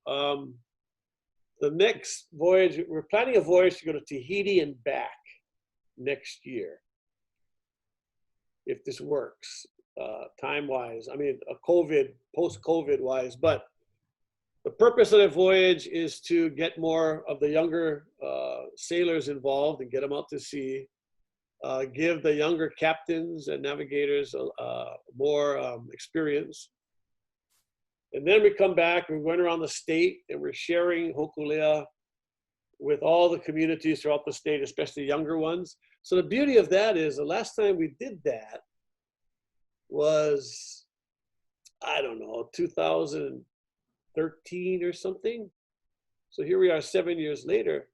C: The next voyage, we're planning a voyage to go to Tahiti and back next year, if this works. time-wise. I mean, COVID, post-COVID-wise. But the purpose of the voyage is to get more of the younger sailors involved and get them out to sea. Give the younger captains and navigators more experience. And then we come back, we're going around the state and we're sharing Hōkūleʻa with all the communities throughout the state, especially younger ones. So the beauty of that is the last time we did that was, I don't know, 2013 or something. So here we are 7 years later.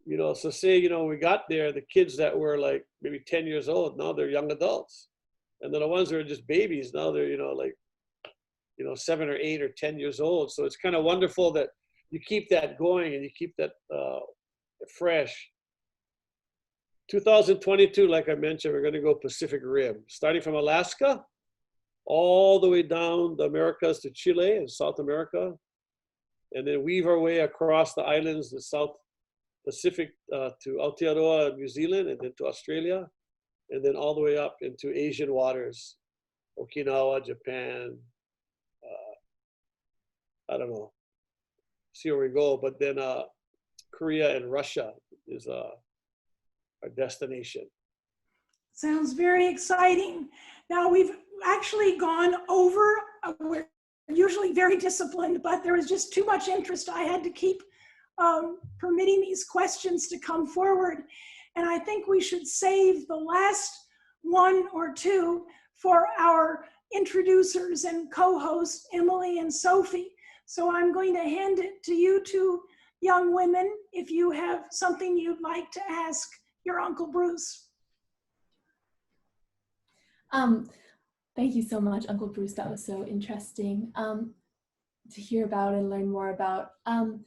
C: You know, so say, you know, we got there, the kids that were like maybe 10 years old, now they're young adults. And then the ones that are just babies, now they're, you know, like, 7 or 8 or 10 years old. So it's kind of wonderful that you keep that going and you keep that fresh. 2022, like I mentioned, we're going to go Pacific Rim, starting from Alaska all the way down the Americas to Chile and South America, and then weave our way across the islands, the South Pacific to Aotearoa, New Zealand, and then to Australia, and then all the way up into Asian waters, Okinawa, Japan, I don't know, see where we go. But then Korea and Russia is our destination.
A: Sounds very exciting. Now we've actually gone over, we're usually very disciplined, but there was just too much interest. I had to keep permitting these questions to come forward. And I think we should save the last one or two for our introducers and co-hosts, Emily and Sophie. So I'm going to hand it to you two young women if you have something you'd like to ask your Uncle Bruce.
B: Thank you so much, Uncle Bruce. That was so interesting to hear about and learn more about. I'm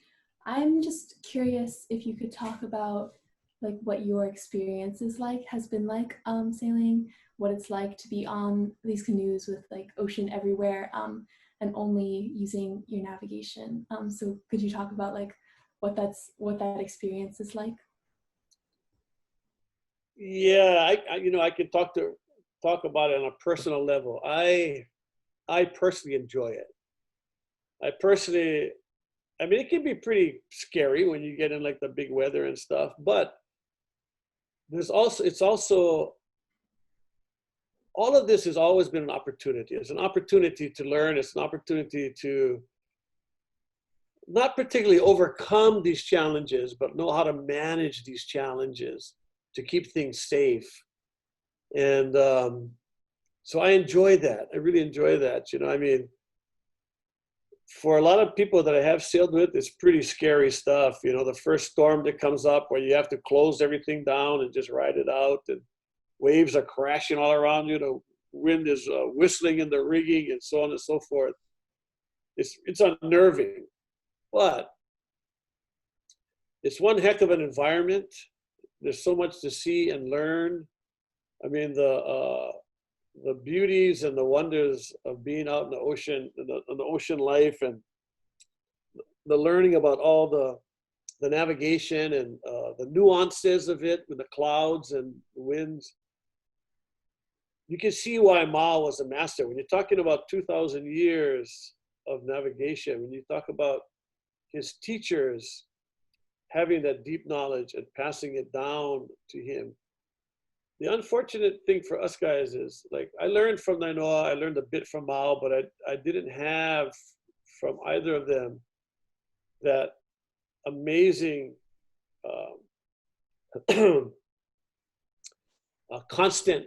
B: just curious if you could talk about like what your experience has been like sailing, what it's like to be on these canoes with like ocean everywhere and only using your navigation. So could you talk about like what that experience is like?
C: Yeah, I can talk about it on a personal level. I personally enjoy it. I mean, it can be pretty scary when you get in like the big weather and stuff, but it's also, all of this has always been an opportunity. It's an opportunity to learn. It's an opportunity to not particularly overcome these challenges, but know how to manage these challenges to keep things safe. And so I enjoy that. I really enjoy that. I mean, for a lot of people that I have sailed with, it's pretty scary stuff. The first storm that comes up where you have to close everything down and just ride it out, and waves are crashing all around you. The wind is whistling in the rigging and so on and so forth. It's unnerving, but it's one heck of an environment. There's so much to see and learn. I mean, the beauties and the wonders of being out in the ocean, and the ocean life, and the learning about all the navigation and the nuances of it with the clouds and the winds. You can see why Ma was a master. When you're talking about 2,000 years of navigation, when you talk about his teachers having that deep knowledge and passing it down to him. The unfortunate thing for us guys is, like, I learned from Nainoa, I learned a bit from Mao, but I didn't have from either of them that amazing constant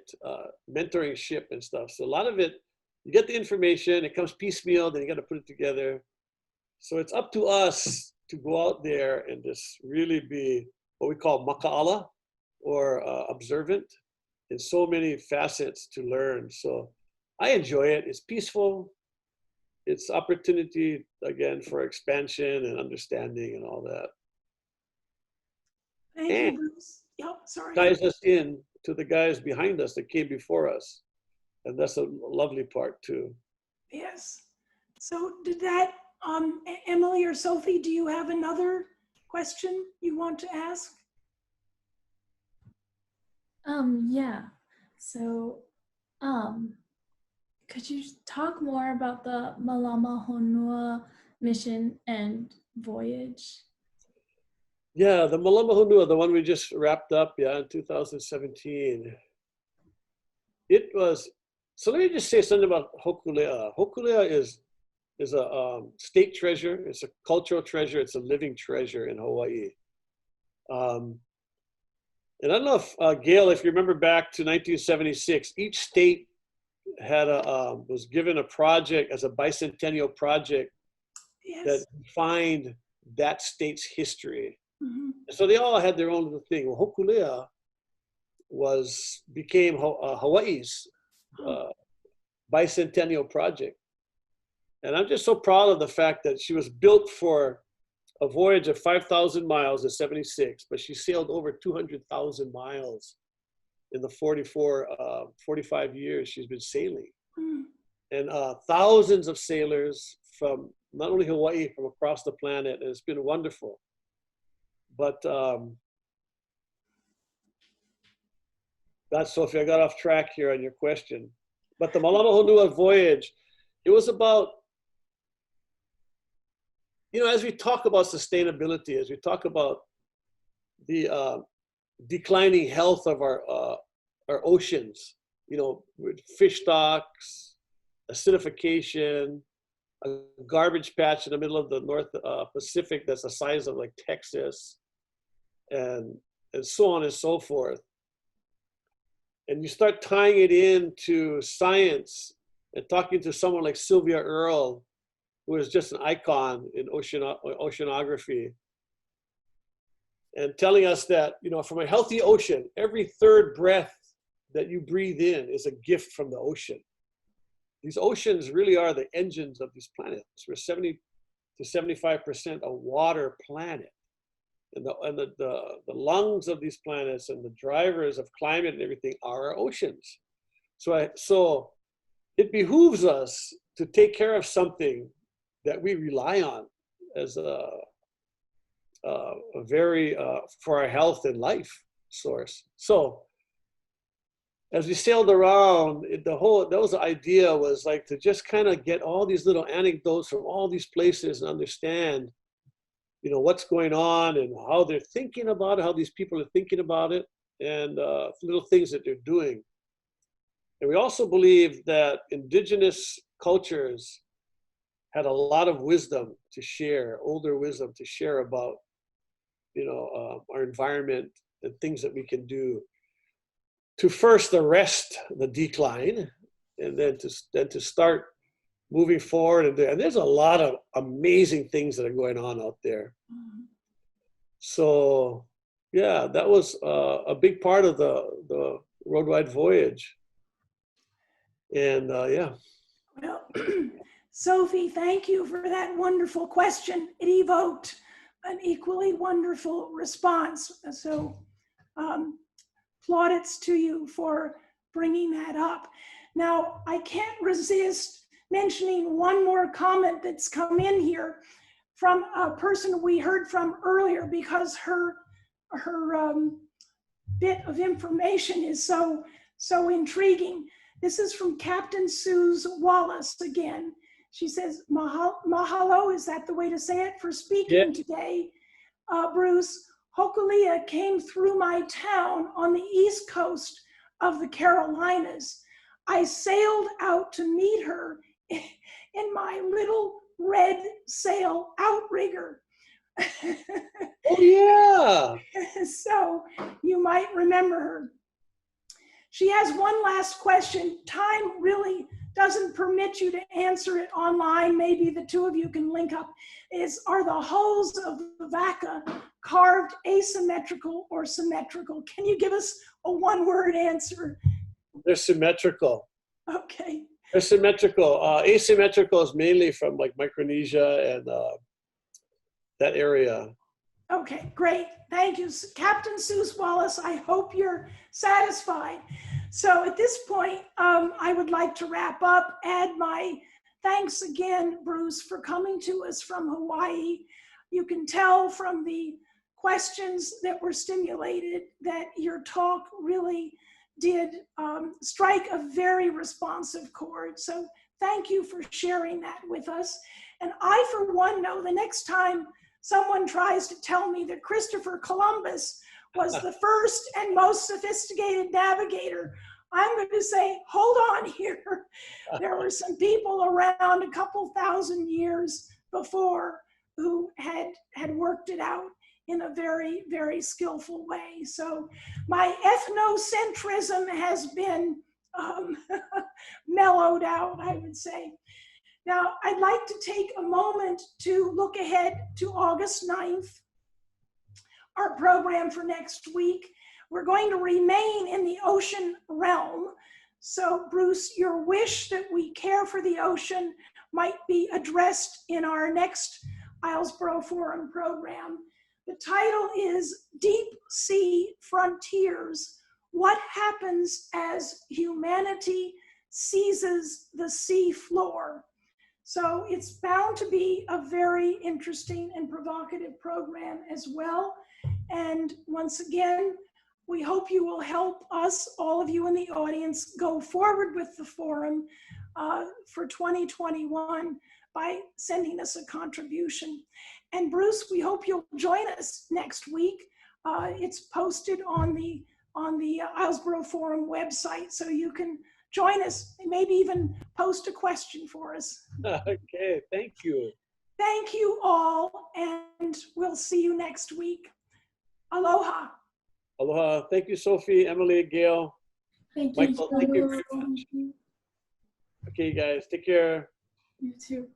C: mentoringship and stuff. So a lot of it, you get the information, it comes piecemeal, then you got to put it together. So it's up to us to go out there and just really be what we call maka'ala, or observant, in so many facets to learn. So I enjoy it. It's peaceful. It's opportunity, again, for expansion and understanding and all that.
A: Thank you, Bruce. Yep, sorry.
C: Ties us in to the guys behind us that came before us. And that's a lovely part too.
A: Yes. So did that, Emily or Sophie, do you have another question you want to ask?
B: Yeah. So, Could you talk more about the Mālama Honua mission and voyage?
C: Yeah, the Mālama Honua, the one we just wrapped up, in 2017. It was, so let me just say something about Hōkūleʻa. Hōkūleʻa is a state treasure. It's a cultural treasure. It's a living treasure in Hawaii. And I don't know if, Gail, if you remember back to 1976, each state had was given a project as a bicentennial project that defined that state's history. So they all had their own little thing. Well, Hōkūleʻa became Hawaii's bicentennial project. And I'm just so proud of the fact that she was built for a voyage of 5,000 miles in 76, but she sailed over 200,000 miles in the 45 years she's been sailing. And thousands of sailors from not only Hawaii, from across the planet, and it's been wonderful. But that's, Sophie, I got off track here on your question. But the Mālama Honua voyage, it was about, as we talk about sustainability, as we talk about the declining health of our oceans, with fish stocks, acidification, a garbage patch in the middle of the North Pacific that's the size of like Texas, and so on and so forth. And you start tying it into science and talking to someone like Sylvia Earle, who is just an icon in oceanography, and telling us that, from a healthy ocean, every third breath that you breathe in is a gift from the ocean. These oceans really are the engines of these planets. We're 70 to 75% a water planet. And the lungs of these planets and the drivers of climate and everything are our oceans. So it behooves us to take care of something that we rely on as a very, for our health and life source. So as we sailed around, that was the idea, was like to just kind of get all these little anecdotes from all these places and understand, what's going on and how they're thinking about it, how these people are thinking about it, and little things that they're doing. And we also believe that indigenous cultures had a lot of wisdom to share, older wisdom to share about, our environment and things that we can do to first arrest the decline, and then to start moving forward. And there's a lot of amazing things that are going on out there. So yeah, that was a big part of the worldwide voyage. And yeah.
A: Well, Sophie, thank you for that wonderful question. It evoked an equally wonderful response. So plaudits to you for bringing that up. Now, I can't resist mentioning one more comment that's come in here from a person we heard from earlier, because her bit of information is so intriguing. This is from Captain Suze Wallace again. She says, mahalo, is that the way to say it, for speaking today. Bruce, Hokulea came through my town on the east coast of the Carolinas. I sailed out to meet her in my little red sail outrigger.
C: Oh yeah.
A: So you might remember her. She has one last question. Time really doesn't permit you to answer it online. Maybe the two of you can link up. Are the hulls of the Vaca carved asymmetrical or symmetrical? Can you give us a one-word answer?
C: They're symmetrical.
A: Okay.
C: They're symmetrical. Asymmetrical is mainly from like Micronesia and that area.
A: Okay, great. Thank you, Captain Suze Wallace. I hope you're satisfied. So at this point, I would like to wrap up. Add my thanks again, Bruce, for coming to us from Hawaii. You can tell from the questions that were stimulated that your talk really did strike a very responsive chord. So thank you for sharing that with us. And I, for one, know the next time someone tries to tell me that Christopher Columbus was the first and most sophisticated navigator, I'm going to say, hold on here. There were some people around a couple thousand years before who had worked it out in a very, very skillful way. So my ethnocentrism has been mellowed out, I would say. Now, I'd like to take a moment to look ahead to August 9th, our program for next week. We're going to remain in the ocean realm. So Bruce, your wish that we care for the ocean might be addressed in our next Islesboro Forum program. The title is Deep Sea Frontiers: What Happens as Humanity Seizes the Sea Floor? So it's bound to be a very interesting and provocative program as well. And once again, we hope you will help us, all of you in the audience, go forward with the forum for 2021 by sending us a contribution. And Bruce, we hope you'll join us next week. It's posted on the Islesboro Forum website, so you can join us and maybe even post a question for us.
C: Okay, thank you.
A: Thank you all, and we'll see you next week. Aloha.
C: Aloha. Thank you, Sophie, Emily, Gail.
B: Thank you.
C: Michael, thank you very much. Okay, guys, take care.
B: You too.